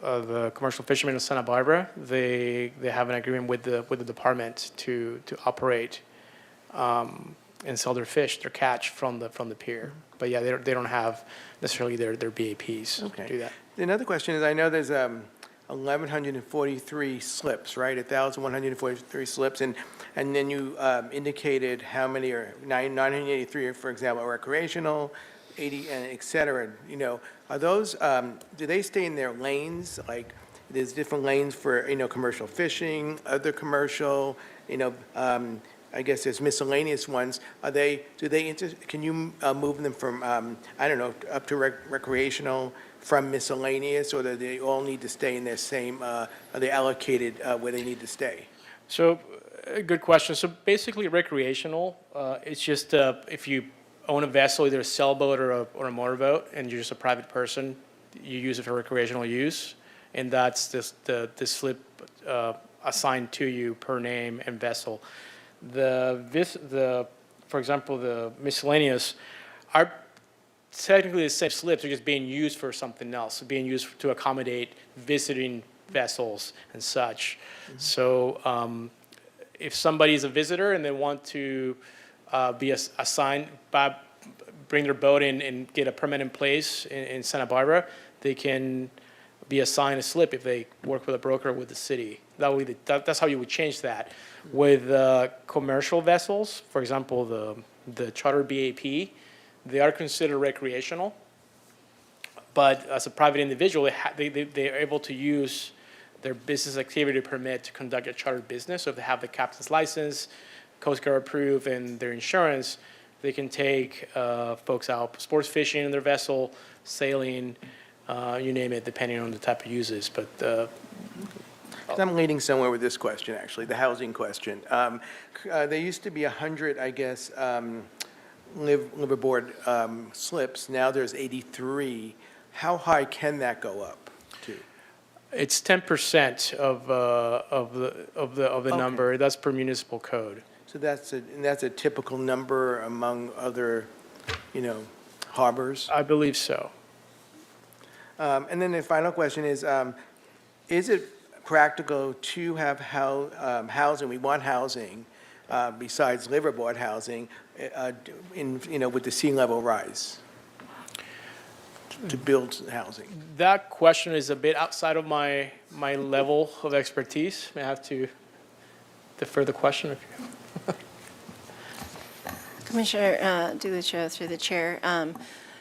the commercial fishermen in Santa Barbara, they have an agreement with the department to operate and sell their fish, their catch from the pier. But yeah, they don't have necessarily their BAPs to do that. Another question is, I know there's 1,143 slips, right? 1,143 slips, and then you indicated how many are 983, for example, are recreational, 80, and et cetera. You know, are those, do they stay in their lanes? Like, there's different lanes for, you know, commercial fishing, other commercial, you know, I guess there's miscellaneous ones. Are they, can you move them from, I don't know, up to recreational from miscellaneous, or do they all need to stay in their same, are they allocated where they need to stay? So, good question. So basically recreational, it's just if you own a vessel, either a sailboat or a motorboat, and you're just a private person, you use it for recreational use, and that's the slip assigned to you per name and vessel. For example, the miscellaneous are technically the same slips, are just being used for something else, being used to accommodate visiting vessels and such. So if somebody's a visitor and they want to be assigned, bring their boat in and get a permanent place in Santa Barbara, they can be assigned a slip if they work with a broker with the city. That's how you would change that. With commercial vessels, for example, the charter BAP, they are considered recreational, but as a private individual, they are able to use their business activity permit to conduct a chartered business. So if they have the captain's license, Coast Guard approved, and their insurance, they can take folks out sports fishing in their vessel, sailing, you name it, depending on the type of uses. But I'm leading somewhere with this question, actually, the housing question. There used to be 100, I guess, liveaboard slips. Now there's 83. How high can that go up to? it's 10% of the number. That's per municipal code. So that's a typical number among other, harbors? I believe so. And then the final question is it practical to have housing, we want housing, besides liveaboard housing, with the sea level rise, to build housing? That question is a bit outside of my level of expertise. May I have to defer the question? If you Commissioner DeLucia, through the chair.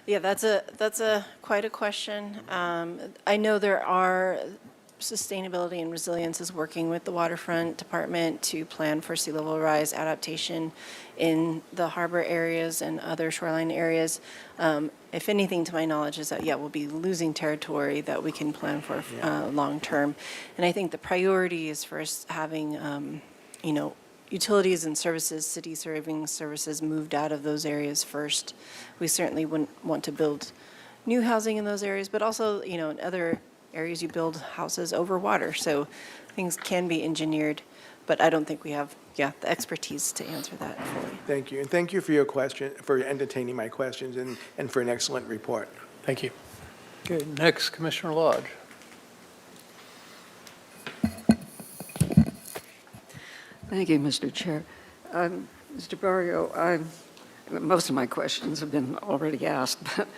Yeah, that's a quite a question. I know there are sustainability and resilience is working with the waterfront department to plan for sea level rise adaptation in the harbor areas and other shoreline areas. If anything, to my knowledge, is that, we'll be losing territory that we can plan for long term. And I think the priority is first having, utilities and services, city serving services moved out of those areas first. We certainly wouldn't want to build new housing in those areas, but also, in other areas you build houses over water. So things can be engineered, but I don't think we have, the expertise to answer that fully. Thank you. And thank you for your question, for entertaining my questions, and for an excellent report. Thank you. Okay, next, Commissioner Lodge. Thank you, Mr. Chair. Mr. Barrio, most of my questions have been already asked, but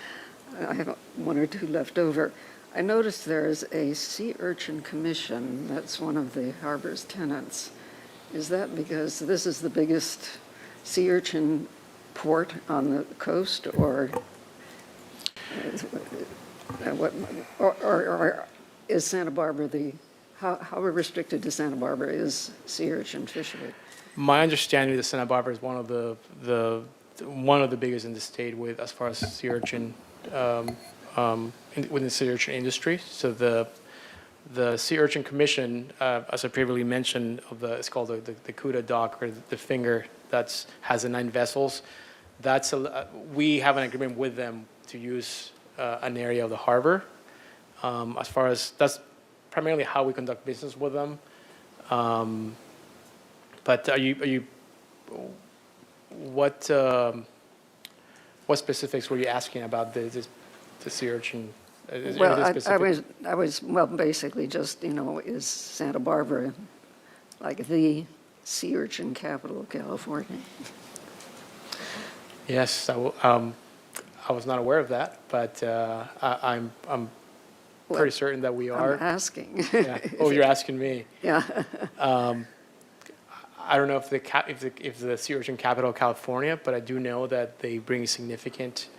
I have one or two left over. I noticed there's a sea urchin commission that's one of the harbor's tenants. Is that because this is the biggest sea urchin port on the coast, or is Santa Barbara how restricted to Santa Barbara is sea urchin fishery? My understanding is that Santa Barbara is one of the biggest in the state with as far as sea urchin within the sea urchin industry. So the Sea Urchin Commission, as I previously mentioned, it's called the CUDA dock, or the finger has the 9 vessels. We have an agreement with them to use an area of the harbor. As far as that's primarily how we conduct business with them. But what specifics were you asking about the sea urchin? Well, I was, well, basically just, is Santa Barbara like the sea urchin capital of California? Yes, I was not aware of that, but I'm pretty certain that we are. I'm asking. Yeah. Oh, you're asking me. Yeah. I don't know if the sea urchin capital of California, but I do know that they bring significant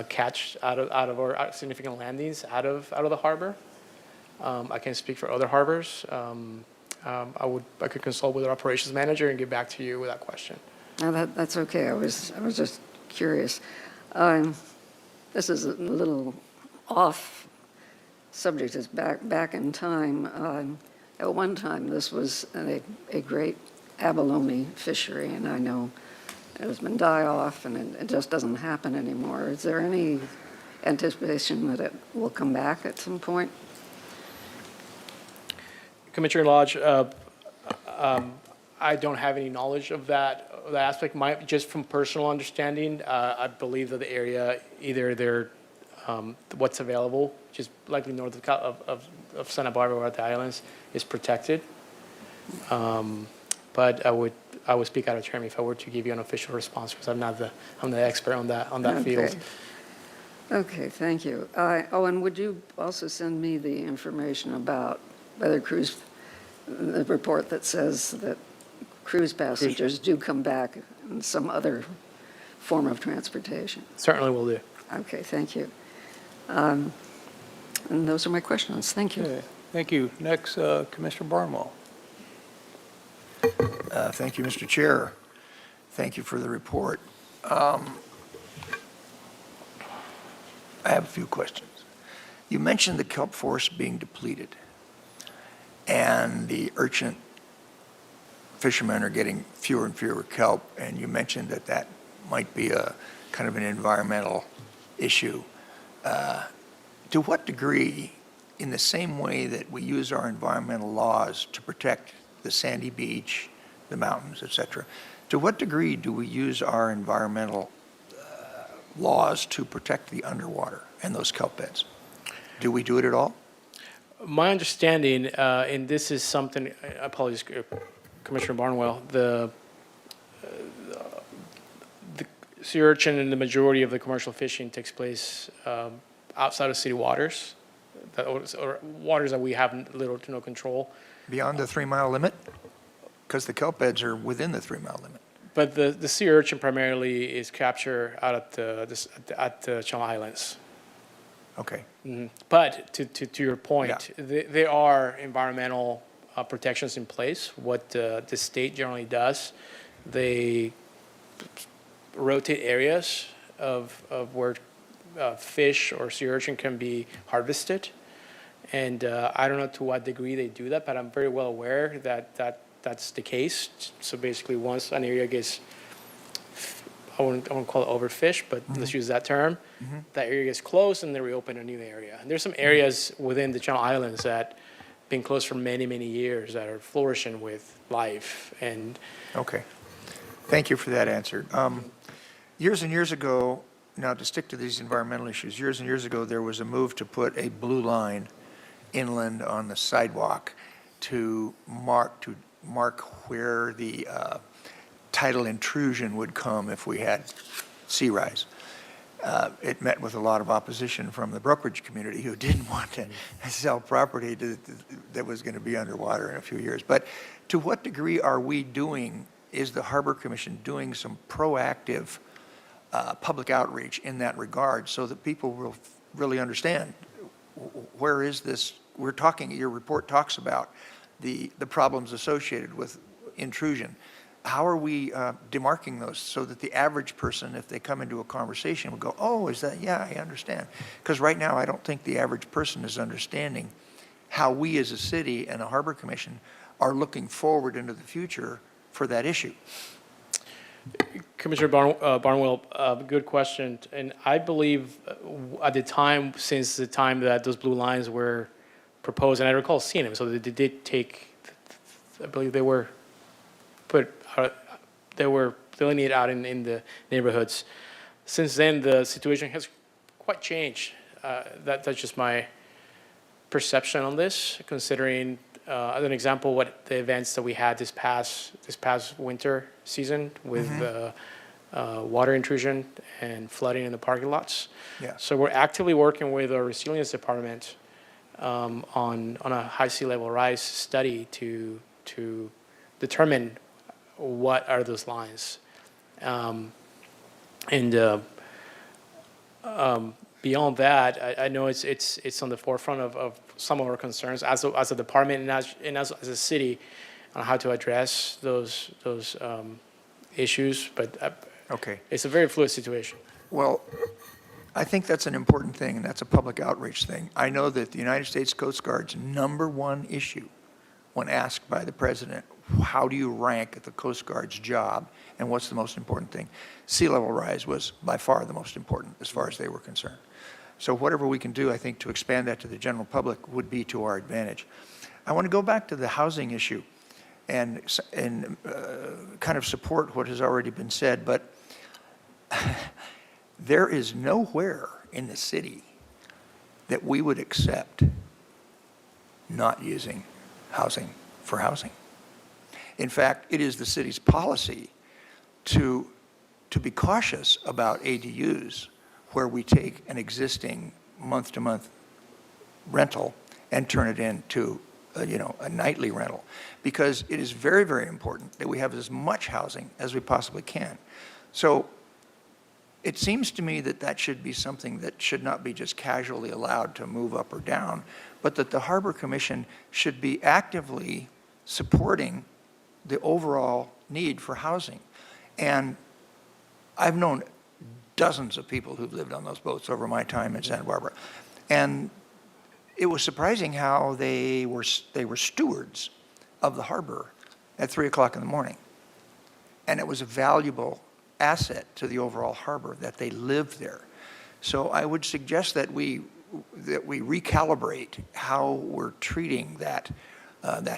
catch out of our significant landings out of the harbor. I can speak for other harbors. I could consult with our operations manager and get back to you with that question. No, that's okay. I was just curious. This is a little off subject. It's back in time. At one time, this was a great abalone fishery, and I know it has been die off, and it just doesn't happen anymore. Is there any anticipation that it will come back at some point? Commissioner Lodge, I don't have any knowledge of that aspect. Just from personal understanding, I believe that the area, either what's available, just likely north of Santa Barbara or at the islands, is protected. But I would speak out of term if I were to give you an official response, because I'm the expert on that field. Okay, thank you. And would you also send me the information about whether the report that says that cruise passengers do come back in some other form of transportation? Certainly will do. Okay, thank you. And those are my questions. Thank you. Okay, thank you. Next, Commissioner Barnwell. Thank you, Mr. Chair. Thank you for the report. I have a few questions. You mentioned the kelp forest being depleted, and the urchin fishermen are getting fewer and fewer kelp, and you mentioned that might be a kind of an environmental issue. To what degree, in the same way that we use our environmental laws to protect the sandy beach, the mountains, etc., to what degree do we use our environmental laws to protect the underwater and those kelp beds? Do we do it at all? My understanding, and this is something, apologies, Commissioner Barnwell, the sea urchin and the majority of the commercial fishing takes place outside of city waters, or waters that we have little to no control. Beyond the 3-mile limit? Because the kelp beds are within the 3-mile limit. But the sea urchin primarily is captured out at the Channel Islands. Okay. Mm-hmm. But to your point, there are environmental protections in place. What the state generally does, they rotate areas of where fish or sea urchin can be harvested. And I don't know to what degree they do that, but I'm very well aware that that's the case. So basically, once an area gets, I won't call it overfished, but let's use that term, that area gets closed and they reopen a new area. And there's some areas within the Channel Islands that been closed for many, many years that are flourishing with life. And Okay. Thank you for that answer. Years and years ago, now to stick to these environmental issues, years and years ago, there was a move to put a blue line inland on the sidewalk to mark where the tidal intrusion would come if we had sea rise. It met with a lot of opposition from the brokerage community who didn't want to sell property that was going to be underwater in a few years. But to what degree is the Harbor Commission doing some proactive public outreach in that regard so that people will really understand where is this? Your report talks about the problems associated with intrusion. how are we demarking those so that the average person, if they come into a conversation, would go, oh, is that, yeah, I understand. Because right now, I don't think the average person is understanding how we as a city and a harbor commission are looking forward into the future for that issue. Commissioner Barnwell, good question. And I believe at the time, since the time that those blue lines were proposed, and I recall seeing them, so they did take, I believe they were delineated out in the neighborhoods. Since then, the situation has quite changed. That's just my perception on this, considering, as an example, what the events that we had this past winter season with water intrusion and flooding in the parking lots. Yeah. So we're actively working with our resilience department on a high sea level rise study to determine what are those lines. Beyond that, I know it's on the forefront of some of our concerns as a department and as a city on how to address those issues, but Okay. it's a very fluid situation. Well, I think that's an important thing, and that's a public outreach thing. I know that the United States Coast Guard's #1 issue, when asked by the president, how do you rank the Coast Guard's job and what's the most important thing? Sea level rise was by far the most important as far as they were concerned. So whatever we can do, I think, to expand that to the general public would be to our advantage. I want to go back to the housing issue and kind of support what has already been said, but there is nowhere in the city that we would accept not using housing for housing. In fact, it is the city's policy to be cautious about ADUs where we take an existing month-to-month rental and turn it into a nightly rental, because it is very, very important that we have as much housing as we possibly can. So it seems to me that that should be something that should not be just casually allowed to move up or down, but that the Harbor Commission should be actively supporting the overall need for housing. And I've known dozens of people who've lived on those boats over my time in Santa Barbara. And it was surprising how they were stewards of the harbor at 3 o'clock in the morning. And it was a valuable asset to the overall harbor that they lived there. So I would suggest that we recalibrate how we're treating that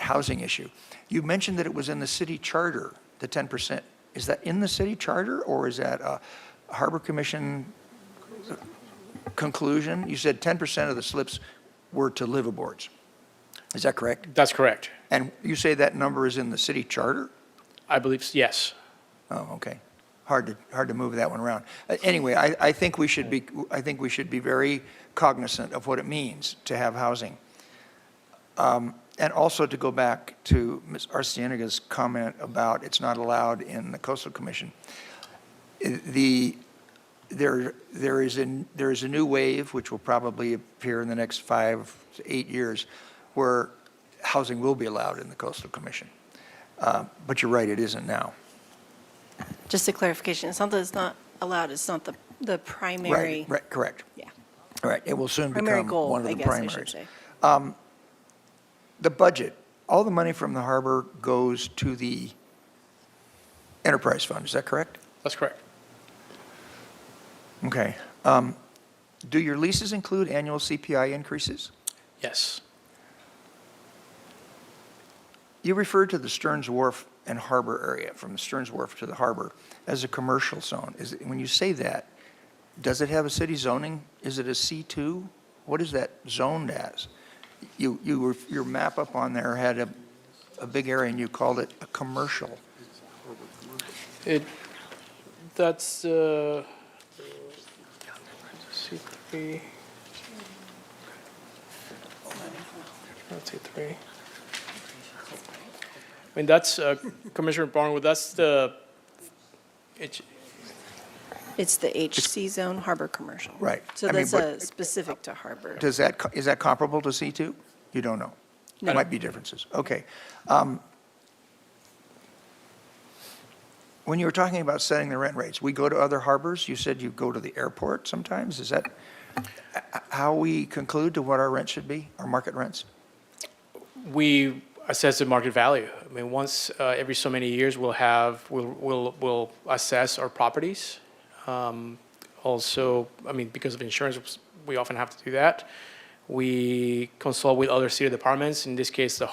housing issue. You mentioned that it was in the city charter, the 10%. Is that in the city charter, or is that a Harbor Commission conclusion? You said 10% of the slips were to liveaboards. Is that correct? That's correct. And you say that number is in the city charter? I believe, yes. Oh, okay. Hard to move that one around. Anyway, I think we should be very cognizant of what it means to have housing. And also to go back to Ms. Arcienaga's comment about it's not allowed in the Coastal Commission. There is a new wave, which will probably appear in the next 5 to 8 years, where housing will be allowed in the Coastal Commission. But you're right, it isn't now. Just a clarification, it's not that it's not allowed, it's not the primary. Right, correct. Yeah. All right, it will soon Primary become goal, one of I the guess I should primaries. say. The budget, all the money from the harbor goes to the enterprise fund, is that correct? That's correct. Okay. Do your leases include annual CPI increases? Yes. You referred to the Stearns Wharf and Harbor area, from the Stearns Wharf to the harbor, as a commercial zone. When you say that, does it have a city zoning? Is it a C2? What is that zoned as? Your map up on there had a big area and you called it a commercial. That's C3. Let's see, 3. I mean, that's Commissioner Barnwood. That's It's the HC zone, harbor commercial. Right. So I mean, that's specific to harbor. Is that comparable to C2? You don't know? There No. might be differences. Okay. when you were talking about setting the rent rates, we go to other harbors, you said you go to the airport sometimes, is that how we conclude to what our rent should be, our market rents? We assess the market value. I mean, once every so many years, we'll assess our properties. Also, I mean, because of insurance, we often have to do that. We consult with other city departments. In this case, the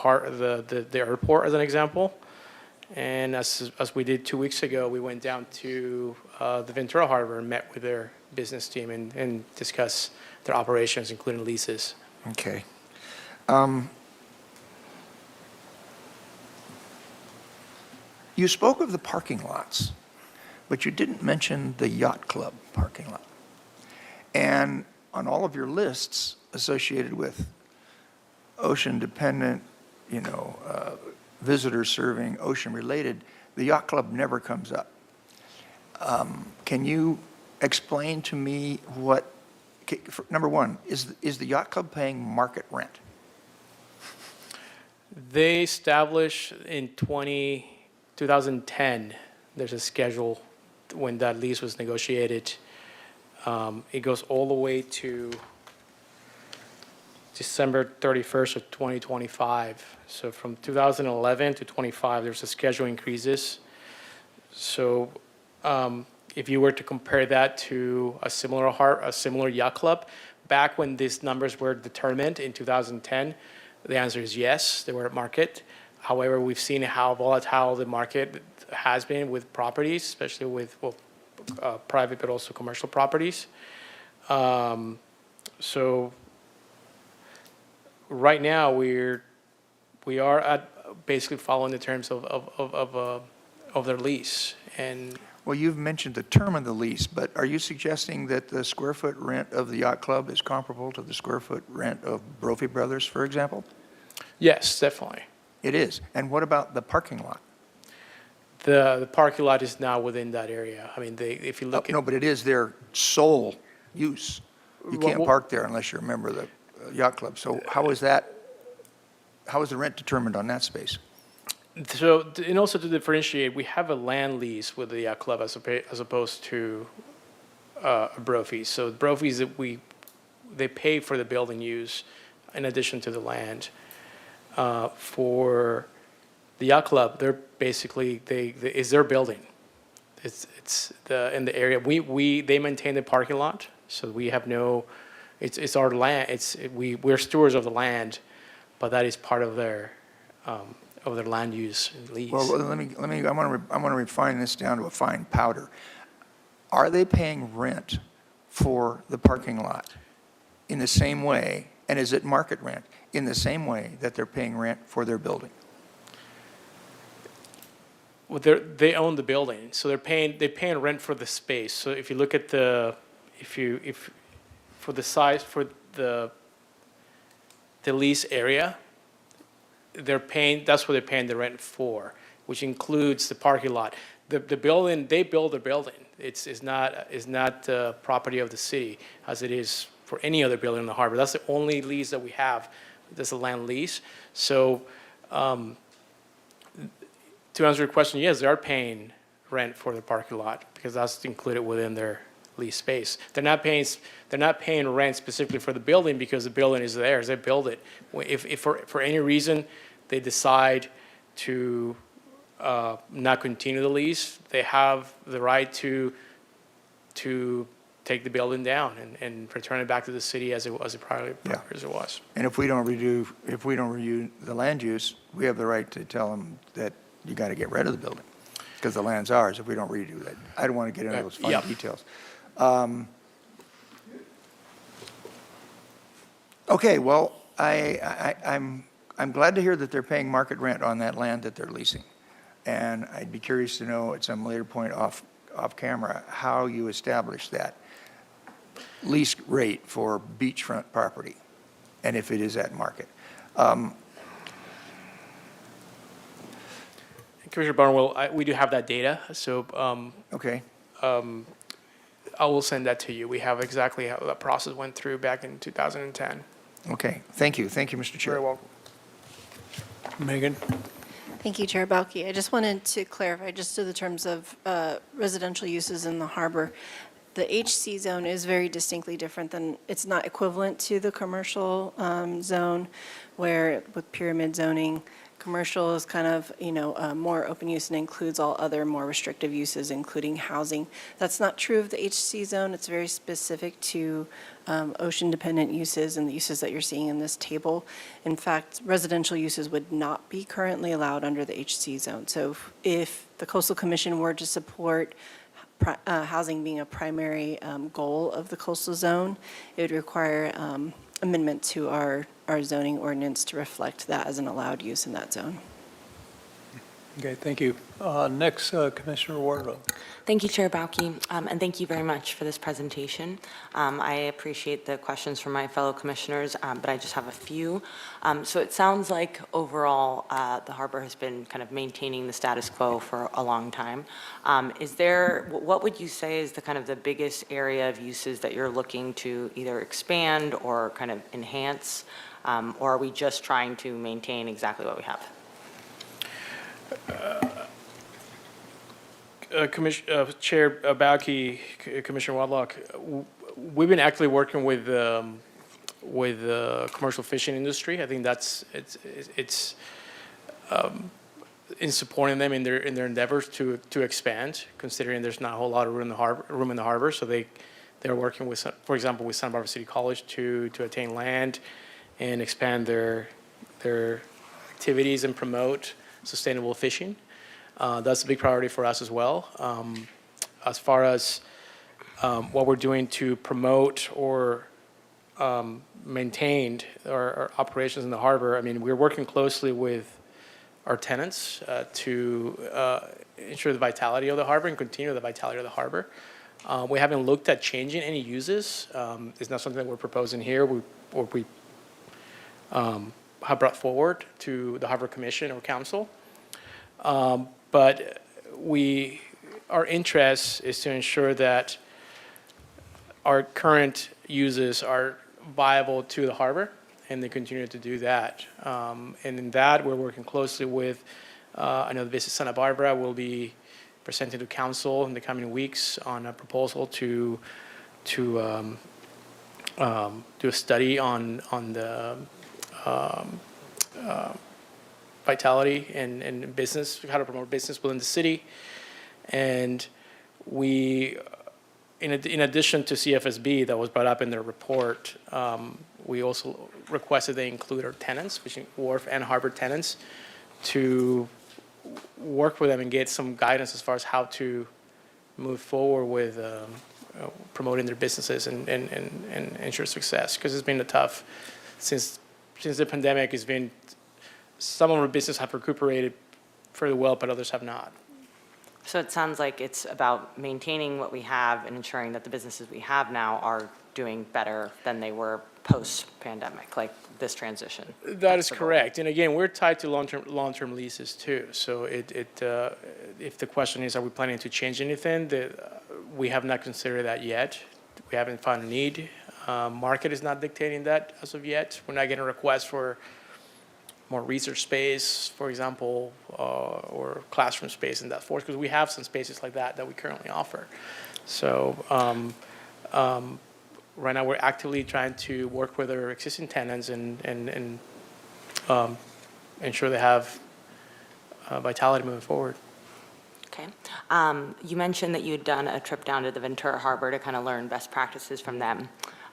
airport, as an example. And as we did 2 weeks ago, we went down to the Ventura Harbor and met with their business team and discussed their operations, including leases. Okay. You spoke of the parking lots, but you didn't mention the yacht club parking lot. And on all of your lists associated with ocean-dependent, visitors serving ocean-related, the yacht club never comes up. Can you explain to me number one, is the yacht club paying market rent? They established in 2010, there's a schedule when that lease was negotiated. It goes all the way to December 31st of 2025. So from 2011 to 25, there's a schedule increases. So if you were to compare that to a similar yacht club, back when these numbers were determined in 2010, the answer is yes, they were at market. However, we've seen how volatile the market has been with properties, especially with private but also commercial properties. So right now we are at basically following the terms of their lease. And Well, you've mentioned the term of the lease, but are you suggesting that the square foot rent of the yacht club is comparable to the square foot rent of Brophy Brothers, for example? yes, definitely. It is. And what about the parking lot? The parking lot is now within that area. I mean, if you look at No, but it is their sole use. You can't Well- park there unless you're a member of the yacht club. So how is the rent determined on that space? So, and also to differentiate, we have a land lease with the yacht club as opposed to Brophy's. So Brophy's, they pay for the building use in addition to the land. For the yacht club, they're basically, it's their building. It's in the area. They maintain the parking lot, so we have no, it's our land. We're stewards of the land, but that is part of their land use and lease. Well, I want to refine this down to a fine powder. Are they paying rent for the parking lot in the same way, and is it market rent, in the same way that they're paying rent for their building? Well, they own the building, so they're paying rent for the space. So if you look at for the size for the lease area, that's what they're paying the rent for, which includes the parking lot. The building, they build the building. It's not property of the city as it is for any other building in the harbor. That's the only lease that we have. That's a land lease. So to answer your question, yes, they are paying rent for the parking lot because that's included within their lease space. They're not paying rent specifically for the building because the building is theirs. They build it. If for any reason they decide to not continue the lease, they have the right to take the building down and return it back to the city as it was as it was. And if we don't renew the land use, we have the right to tell them that you got to get rid of the building because the land's ours if we don't redo that. I don't want to get into those fine Yep. details. Okay, well, I'm glad to hear that they're paying market rent on that land that they're leasing. And I'd be curious to know at some later point off camera how you establish that lease rate for beachfront property and if it is at market. Commissioner Barnwell, we do have that data, so Okay. I will send that to you. We have exactly how that process went through back in 2010. Okay, thank you, Mr. Chair. Very welcome. Megan? Thank you, Chair Balke. I just wanted to clarify, just to the terms of residential uses in the harbor. The HC zone is very distinctly different than, it's not equivalent to the commercial zone, where with pyramid zoning, commercial is kind of, more open use and includes all other more restrictive uses, including housing. That's not true of the HC zone. It's very specific to ocean-dependent uses and the uses that you're seeing in this table. In fact, residential uses would not be currently allowed under the HC zone. So if the Coastal Commission were to support housing being a primary goal of the coastal zone, it would require amendment to our zoning ordinance to reflect that as an allowed use in that zone. Okay, thank you. Next, Commissioner Wardlow. Thank you, Chair Bauke, and thank you very much for this presentation. I appreciate the questions from my fellow commissioners, but I just have a few. So it sounds like overall the harbor has been kind of maintaining the status quo for a long time. What would you say is the kind of the biggest area of uses that you're looking to either expand or kind of enhance, or are we just trying to maintain exactly what we have? Chair Bauke, Commissioner Wadlock, we've been actively working with the commercial fishing industry. I think it's in supporting them in their endeavors to expand, considering there's not a whole lot of room in the harbor. So they're working with, for example, with Santa Barbara City College to attain land and expand their activities and promote sustainable fishing. That's a big priority for us as well. As far as what we're doing to promote or maintain our operations in the harbor, I mean, we're working closely with our tenants to ensure the vitality of the harbor and continue the vitality of the harbor. We haven't looked at changing any uses. It's not something that we're proposing here. We have brought forward to the Harbor Commission or Council. But our interest is to ensure that our current uses are viable to the harbor, and they continue to do that. And in that, we're working closely with, I know the Visit Santa Barbara will be presenting to Council in the coming weeks on a proposal to do a study on the vitality and business, how to promote business within the city. And we, in addition to CFSB that was brought up in their report, we also requested they include our tenants, which wharf and harbor tenants, to work with them and get some guidance as far as how to move forward with promoting their businesses and ensure success. Because it's been a tough, since the pandemic, it's been, some of our businesses have recuperated fairly well, but others have not. So it sounds like it's about maintaining what we have and ensuring that the businesses we have now are doing better than they were post-pandemic, like this transition. That is correct. And again, we're tied to long-term leases too. So if the question is, are we planning to change anything, we have not considered that yet. We haven't found a need. Market is not dictating that as of yet. We're not getting requests for more research space, for example, or classroom space in that force, because we have some spaces like that we currently offer. So right now we're actively trying to work with our existing tenants and ensure they have vitality moving forward. Okay. You mentioned that you'd done a trip down to the Ventura Harbor to kind of learn best practices from them.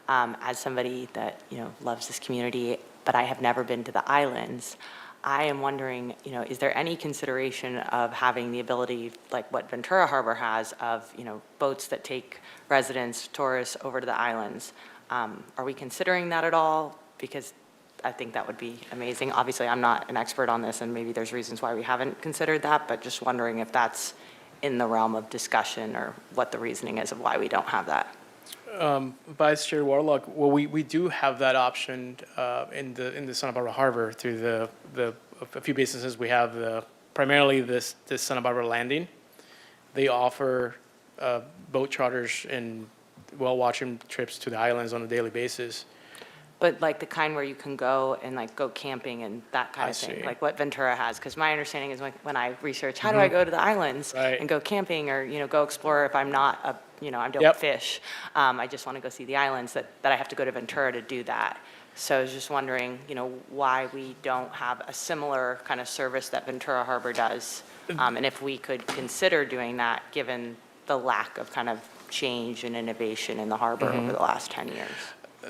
As somebody that, loves this community, but I have never been to the islands, I am wondering, is there any consideration of having the ability, like what Ventura Harbor has, of, boats that take residents, tourists over to the islands? Are we considering that at all? Because I think that would be amazing. Obviously, I'm not an expert on this, and maybe there's reasons why we haven't considered that, but just wondering if that's in the realm of discussion or what the reasoning is of why we don't have that. Vice Chair Warlock, well, we do have that option in the Santa Barbara Harbor through a few businesses. We have primarily this Santa Barbara Landing. They offer boat charters and whale watching trips to the islands on a daily basis. But like the kind where you can go and like go camping and that kind I of thing, see. like what Ventura has. Because my understanding is like when I research, how do I go to the islands Right. and go camping or, go explore if I'm not I don't Yep. fish. I just want to go see the islands that I have to go to Ventura to do that. So I was just wondering, why we don't have a similar kind of service that Ventura Harbor does. And if we could consider doing that, given the lack of kind of change and innovation in the harbor over the last 10 years.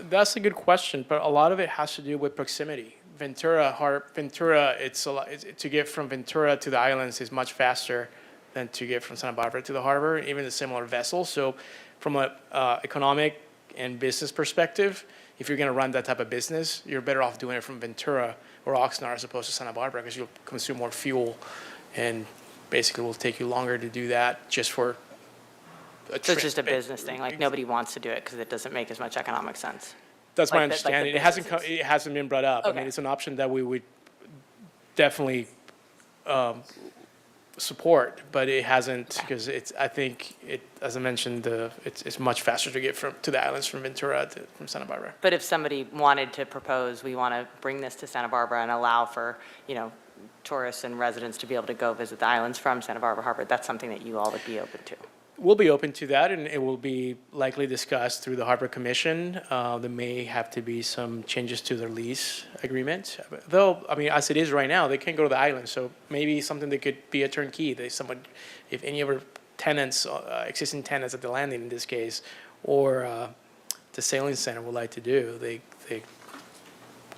That's a good question, but a lot of it has to do with proximity. Ventura, to get from Ventura to the islands is much faster than to get from Santa Barbara to the harbor, even a similar vessel. So from an economic and business perspective, if you're going to run that type of business, you're better off doing it from Ventura or Oxnard as opposed to Santa Barbara because you'll consume more fuel and basically will take you longer to do that just for a So it's trip. just a business thing, like nobody wants to do it because it doesn't make as much economic sense. That's my Like the understanding. It hasn't businesses. it hasn't been brought up. I Okay. mean, it's an option that we would definitely support, but it hasn't because I think as I mentioned, it's much faster to get to the islands from Ventura from Santa Barbara. But if somebody wanted to propose, we want to bring this to Santa Barbara and allow for, tourists and residents to be able to go visit the islands from Santa Barbara Harbor, that's something that you all would be open to. We'll be open to that, and it will be likely discussed through the Harbor Commission. There may have to be some changes to their lease agreement. Though, I mean, as it is right now, they can't go to the island, so maybe something that could be a turnkey. If any of our tenants, existing tenants at the landing in this case, or the sailing center would like to do, they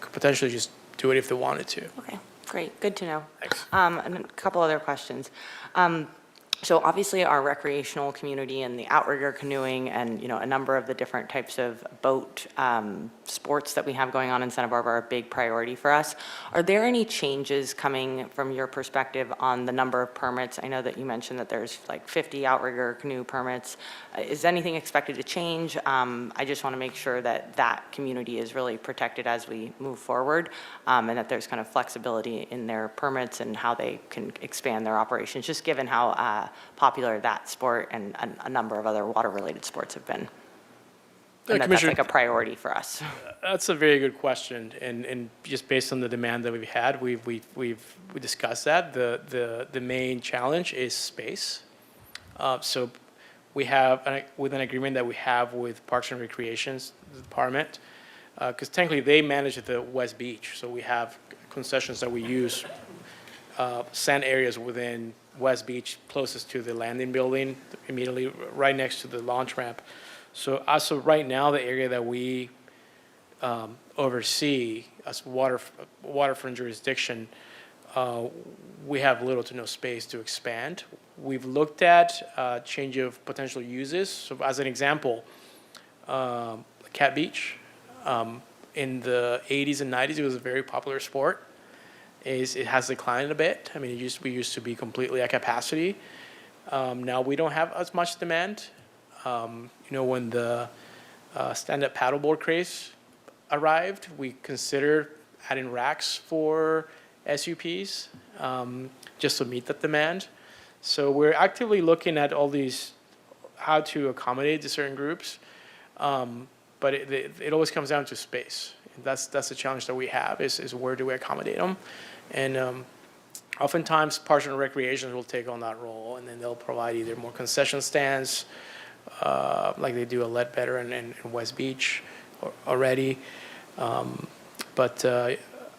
could potentially just do it if they wanted to. Okay, great, good to know. Thanks. And a couple other questions. So obviously our recreational community and the outrigger canoeing and, a number of the different types of boat sports that we have going on in Santa Barbara are a big priority for us. Are there any changes coming from your perspective on the number of permits? I know that you mentioned that there's like 50 outrigger canoe permits. Is anything expected to change? I just want to make sure that that community is really protected as we move forward and that there's kind of flexibility in their permits and how they can expand their operations, just given how popular that sport and a number of other water-related sports have been. And that's Commissioner- like a priority for us. That's a very good question, and just based on the demand that we've had, we discussed that. The main challenge is space. So we have, with an agreement that we have with Parks and Recreations Department, because technically they manage the West Beach, so we have concessions that we use, sand areas within West Beach closest to the landing building, immediately right next to the launch ramp. So as of right now, the area that we oversee as waterfront jurisdiction, we have little to no space to expand. We've looked at change of potential uses. So as an example, Cat Beach, in the 80s and 90s, it was a very popular sport. It has declined a bit. I mean, we used to be completely at capacity. Now we don't have as much demand. When the stand-up paddleboard craze arrived, we considered adding racks for SUPs just to meet that demand. So we're actively looking at all these, how to accommodate the certain groups, but it always comes down to space. That's the challenge that we have is where do we accommodate them? And oftentimes Parks and Recreation will take on that role, and then they'll provide either more concession stands, like they do at Ledbetter and West Beach already. But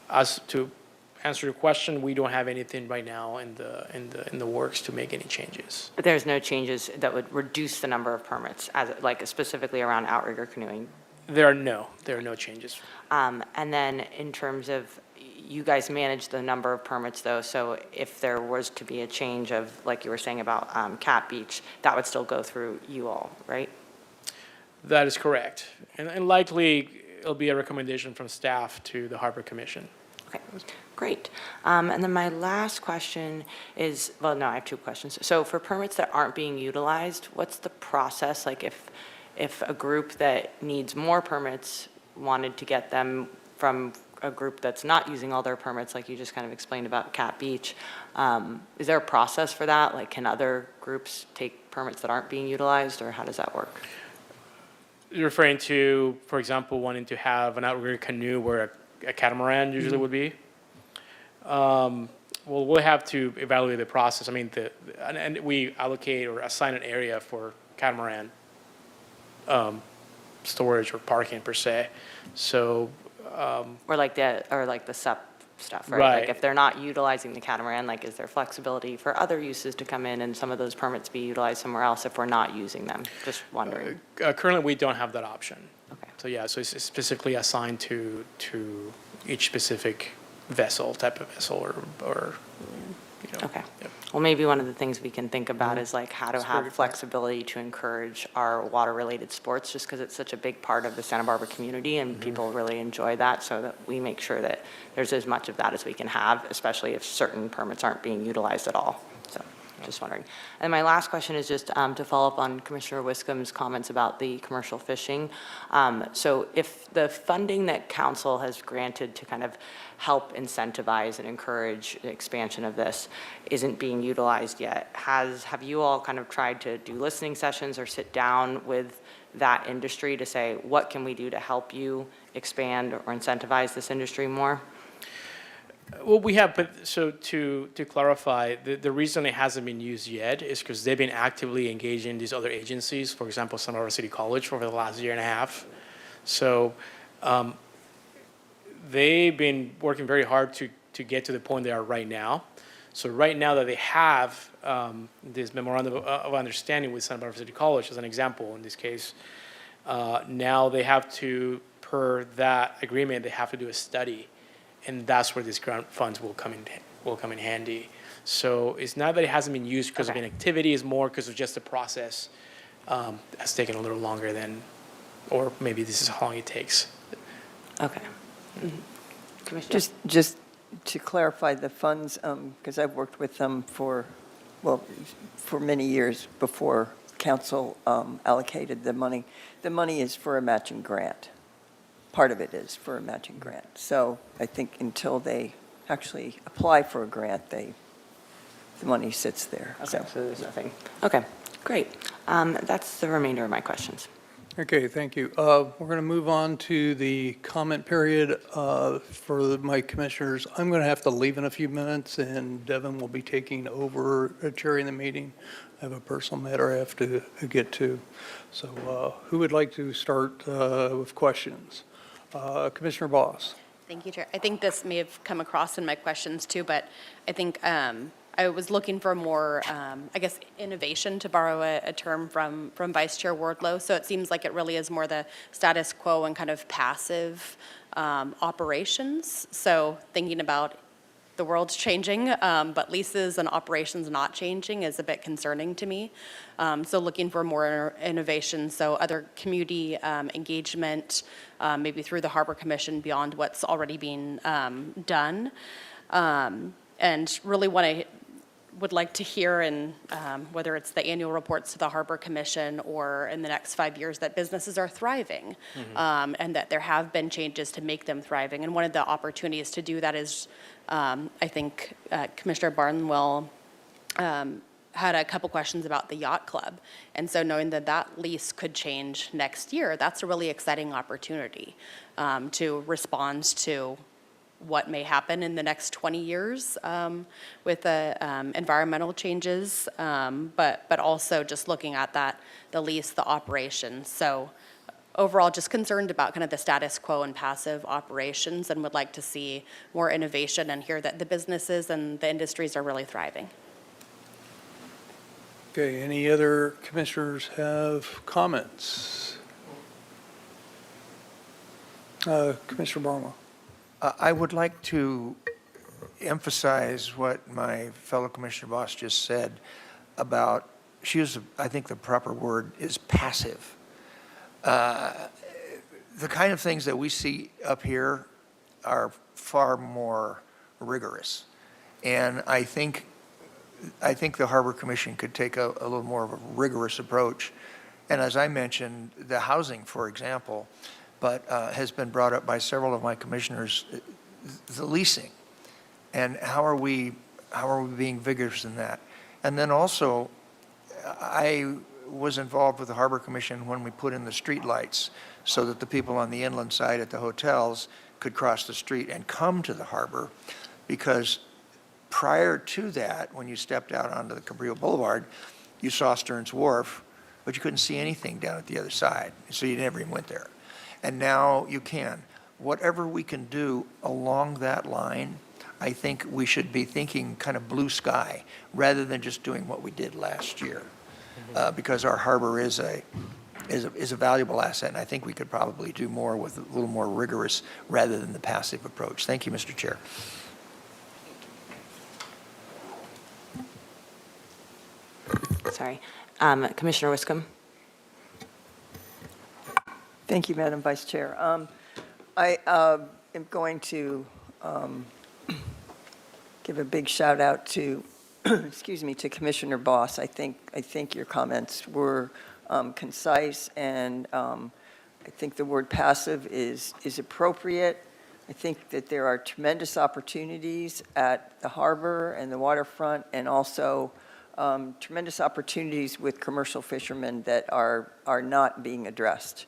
as to answer your question, we don't have anything right now in the works to make any changes. But there's no changes that would reduce the number of permits, like specifically around outrigger canoeing. There are no changes. And then in terms of, you guys manage the number of permits though, so if there was to be a change of, like you were saying about Cat Beach, that would still go through you all, right? That is correct. And likely it'll be a recommendation from staff to the Harbor Commission. Okay, great. And then my last question is, well, no, I have two questions. So for permits that aren't being utilized, what's the process? Like if a group that needs more permits wanted to get them from a group that's not using all their permits, like you just kind of explained about Cat Beach, is there a process for that? Like, can other groups take permits that aren't being utilized, or how does that work? You're referring to, for example, wanting to have an outrigger canoe where a catamaran usually would be? Well, we'll have to evaluate the process. I mean, and we allocate or assign an area for catamaran storage or parking per se. So, Or like the SUP stuff, right? Right. Like if they're not utilizing the catamaran, like is there flexibility for other uses to come in and some of those permits be utilized somewhere else if we're not using them? Just wondering. currently, we don't have that option. Okay. So yeah, so it's specifically assigned to each specific vessel, type of vessel, or you know. Okay. Yep. Well, maybe one of the things we can think about is like how to That's a very have good point. flexibility to encourage our water-related sports, just because it's such a big part of the Santa Barbara community and people really enjoy that, so that we make sure that there's as much of that as we can have, especially if certain permits aren't being utilized at all. So just wondering. And my last question is just to follow up on Commissioner Wiscombe's comments about the commercial fishing. So if the funding that council has granted to kind of help incentivize and encourage the expansion of this isn't being utilized yet, have you all kind of tried to do listening sessions or sit down with that industry to say, what can we do to help you expand or incentivize this industry more? Well, we have, but so to clarify, the reason it hasn't been used yet is because they've been actively engaging these other agencies, for example, Santa Barbara City College for the last year and a half. So they've been working very hard to get to the point they are right now. So right now that they have this memorandum of understanding with Santa Barbara City College, as an example in this case, now they have to, per that agreement, they have to do a study. And that's where these grant funds will come in handy. So it's not that it hasn't been used because of Okay. inactivity, it's more because of just the process has taken a little longer than, or maybe this is how long it takes. Okay. Commissioner? Just to clarify the funds, because I've worked with them for many years before council allocated the money. The money is for a matching grant. Part of it is for a matching grant. So I think until they actually apply for a grant, the money sits there. Okay, so there's nothing. Okay, great. That's the remainder of my questions. Okay, thank you. We're going to move on to the comment period for my commissioners. I'm going to have to leave in a few minutes, and Devin will be taking over chairing the meeting. I have a personal matter I have to get to. So who would like to start with questions? Commissioner Boss. Thank you, Chair. I think this may have come across in my questions too, but I think I was looking for more, I guess, innovation, to borrow a term from Vice Chair Wardlow. So it seems like it really is more the status quo and kind of passive operations. So thinking about the world's changing, but leases and operations not changing is a bit concerning to me. So looking for more innovation, so other community engagement, maybe through the Harbor Commission beyond what's already being done. And really would like to hear, in whether it's the annual reports to the Harbor Commission or in the next 5 years, that businesses are thriving, and that there have been changes to make them thriving. And one of the opportunities to do that is, I think Commissioner Barnwell had a couple questions about the yacht club. And so knowing that that lease could change next year, that's a really exciting opportunity to respond to what may happen in the next 20 years with the environmental changes, but also just looking at that, the lease, the operation. So overall, just concerned about kind of the status quo and passive operations, and would like to see more innovation and hear that the businesses and the industries are really thriving. Okay, any other commissioners have comments? Commissioner Barnwell. I would like to emphasize what my fellow Commissioner Boss just said about, she used, I think the proper word is passive. The kind of things that we see up here are far more rigorous. And I think the Harbor Commission could take a little more of a rigorous approach. And as I mentioned, the housing, for example, but has been brought up by several of my commissioners, the leasing. And how are we being vigorous in that? And then also, I was involved with the Harbor Commission when we put in the street lights so that the people on the inland side at the hotels could cross the street and come to the harbor, because prior to that, when you stepped out onto the Cabrillo Boulevard, you saw Stearns Wharf, but you couldn't see anything down at the other side, so you never even went there. And now you can. Whatever we can do along that line, I think we should be thinking kind of blue sky rather than just doing what we did last year, because our harbor is a valuable asset, and I think we could probably do more with a little more rigorous rather than the passive approach. Thank you, Mr. Chair. Sorry. Commissioner Wiscombe? Thank you, Madam Vice Chair. I am going to give a big shout out to, excuse me, to Commissioner Boss. I think your comments were concise, and I think the word passive is appropriate. I think that there are tremendous opportunities at the harbor and the waterfront, and also tremendous opportunities with commercial fishermen that are not being addressed.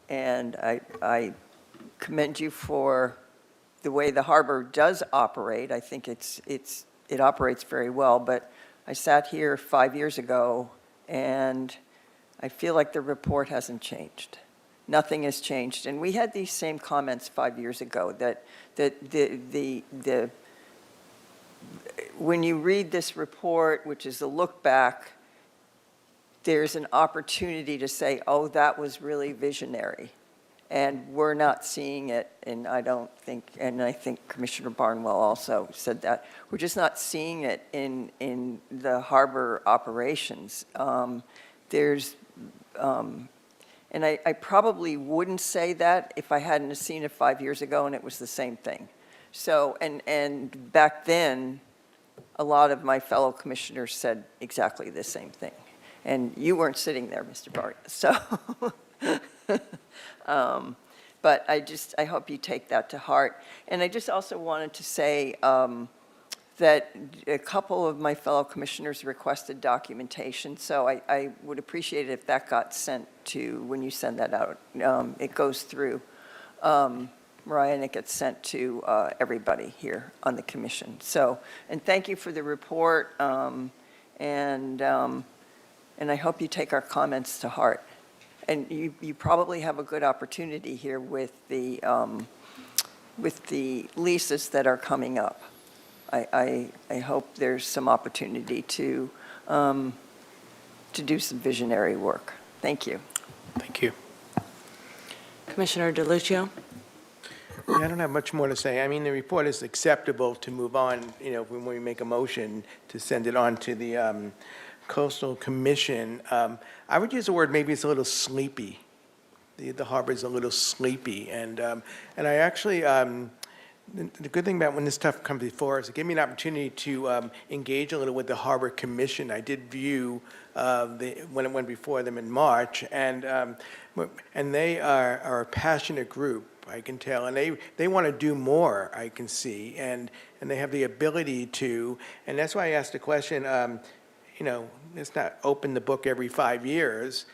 And I commend you for the way the harbor does operate. I think it operates very well, but I sat here 5 years ago, and I feel like the report hasn't changed. Nothing has changed. And we had these same comments 5 years ago, that when you read this report, which is a look back, there's an opportunity to say, oh, that was really visionary. And we're not seeing it, and I think Commissioner Barnwell also said that. We're just not seeing it in the harbor operations. And I probably wouldn't say that if I hadn't seen it 5 years ago and it was the same thing. So, and back then, a lot of my fellow commissioners said exactly the same thing. And you weren't sitting there, Mr. Bart, so. But I hope you take that to heart. And I just also wanted to say that a couple of my fellow commissioners requested documentation, so I would appreciate it if that got sent to, when you send that out, it goes through Mariah, and it gets sent to everybody here on the commission. So, and thank you for the report, and I hope you take our comments to heart. And you probably have a good opportunity here with the leases that are coming up. I hope there's some opportunity to do some visionary work. Thank you. Thank you. Commissioner DeLucio? Yeah, I don't have much more to say. I mean, the report is acceptable to move on, when we make a motion to send it on to the Coastal Commission. I would use the word, maybe it's a little sleepy. The harbor is a little sleepy, and I actually, the good thing about when this stuff comes before us, it gave me an opportunity to engage a little with the Harbor Commission. I did view when it went before them in March, and they are a passionate group, I can tell, and they want to do more, I can see, and they have the ability to, and that's why I asked the question. It's not open the book every 5 years.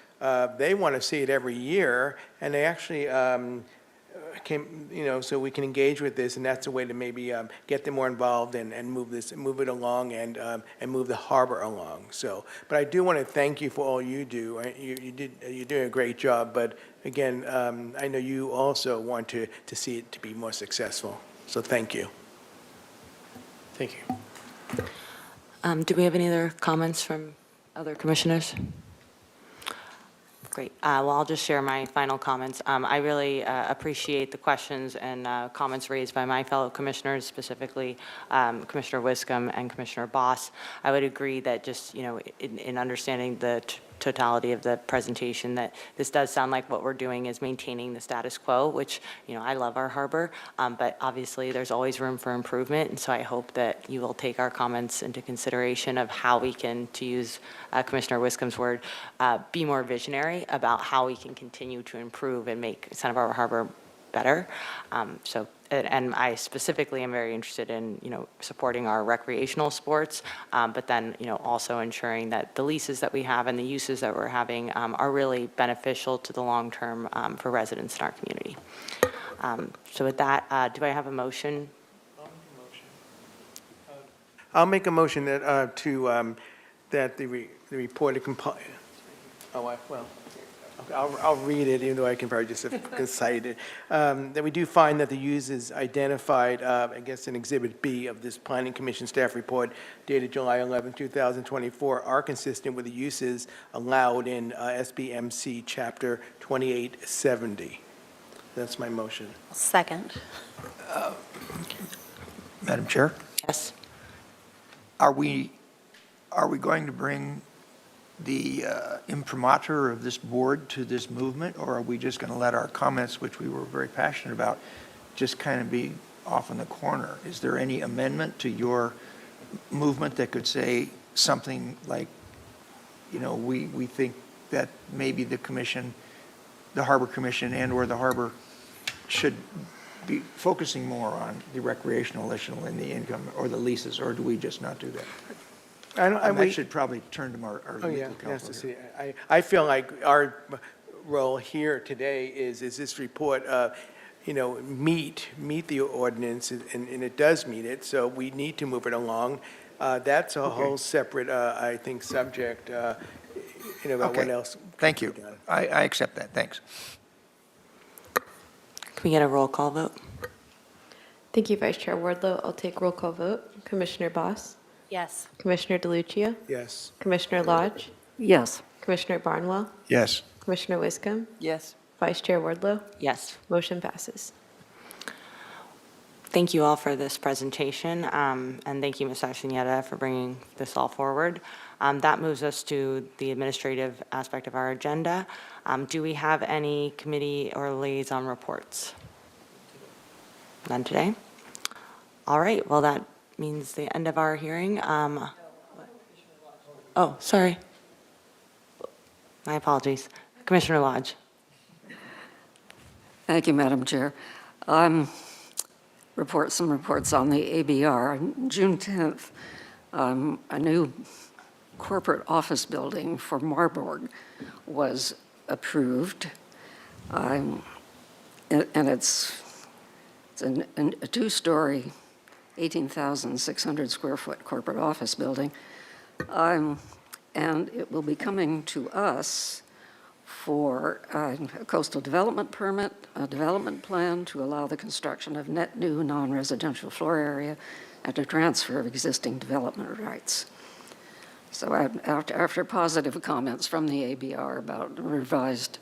They want to see it every year, and they actually so we can engage with this, and that's a way to maybe get them more involved and move it along, and move the harbor along. So, but I do want to thank you for all you do. You're doing a great job. But again, I know you also want to see it to be more successful. So thank you. Thank you. Do we have any other comments from other commissioners? Great. Well, I'll just share my final comments. I really appreciate the questions and comments raised by my fellow commissioners, specifically Commissioner Wiscombe and Commissioner Boss. I would agree that just, in understanding the totality of the presentation, that this does sound like what we're doing is maintaining the status quo, which, I love our harbor, but obviously there's always room for improvement. And so I hope that you will take our comments into consideration of how we can, to use Commissioner Wiscombe's word, be more visionary about how we can continue to improve and make Santa Barbara Harbor better. So and I specifically am very interested in, supporting our recreational sports, but then, also ensuring that the leases that we have and the uses that we're having are really beneficial to the long term for residents in our community. So with that, do I have a motion? I'll make a motion that, that the reported I'll read it, even though I can probably just cite it. That we do find that the uses identified, I guess in Exhibit B of this Planning Commission staff report dated July 11, 2024, are consistent with the uses allowed in SBMC Chapter 2870. That's my motion. Second. Madam Chair, Yes. are we going to bring the imprimatur of this board to this movement, or are we just going to let our comments, which we were very passionate about, just kind of be off in the corner? Is there any amendment to your movement that could say something like, we think that maybe the commission, the Harbor Commission and/or the Harbor should be focusing more on the recreational issue and the income or the leases, or do we just not do that? I should probably turn to our Oh, legal yeah, counsel yes, here. I feel like our role here today is this report, meet the ordinance, and it does meet it, so we need to move it along. That's a whole separate, I think, subject, about what Okay. else. Thank could you. be done. I accept that, thanks. Can we get a roll call vote? Thank you, Vice Chair Wardlow. I'll take roll call vote. Commissioner Boss, Yes. Commissioner DeLucia, Yes. Commissioner Lodge, Yes. Commissioner Barnwell, Yes. Commissioner Wiscombe, Yes. Vice Chair Wardlow. Yes. Motion passes. Thank you all for this presentation, and thank you, Ms. Arsenieta, for bringing this all forward. That moves us to the administrative aspect of our agenda. Do we have any committee or liaison reports? None today? All right, well, that means the end of our hearing. Oh, sorry. My apologies. Commissioner Lodge. Thank you, Madam Chair. Some reports on the ABR. On June 10th, a new corporate office building for Marburg was approved. And it's a two-story, 18,600 square foot corporate office building. And it will be coming to us for a coastal development permit, a development plan to allow the construction of net new non-residential floor area and a transfer of existing development rights. So after positive comments from the ABR about the revised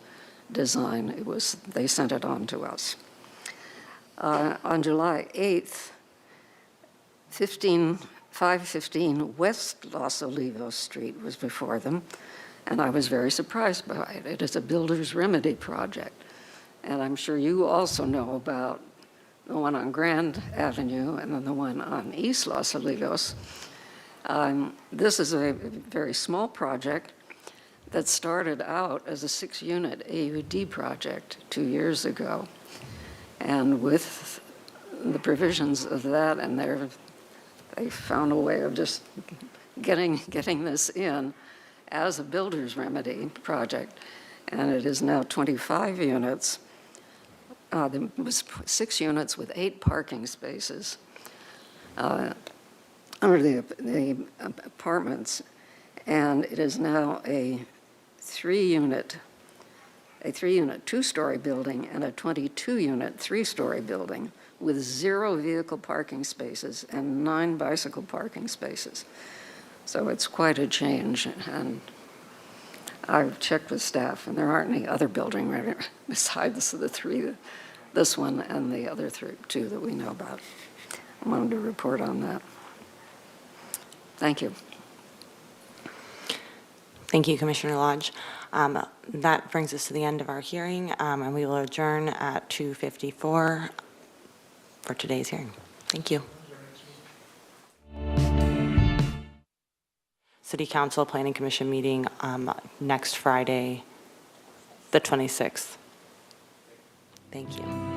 design, they sent it on to us. On July 8th, 515 West Los Olivos Street was before them, and I was very surprised by it. It is a builder's remedy project, and I'm sure you also know about the one on Grand Avenue and then the one on East Los Olivos. This is a very small project that started out as a 6-unit AUD project 2 years ago. And with the provisions of that, and they found a way of just getting this in as a builder's remedy project. And it is now 25 units. There was 6 units with 8 parking spaces under the apartments. And it is now a 3-unit 2-story building and a 22-unit 3-story building with 0 vehicle parking spaces and 9 bicycle parking spaces. So it's quite a change, and I've checked with staff, and there aren't any other building right besides the 3, this one and the other 2 that we know about. I wanted to report on that. Thank you. Thank you, Commissioner Lodge. That brings us to the end of our hearing, and we will adjourn at 2:54 for today's hearing. Thank you. City Council Planning Commission meeting next Friday, the 26th. Thank you.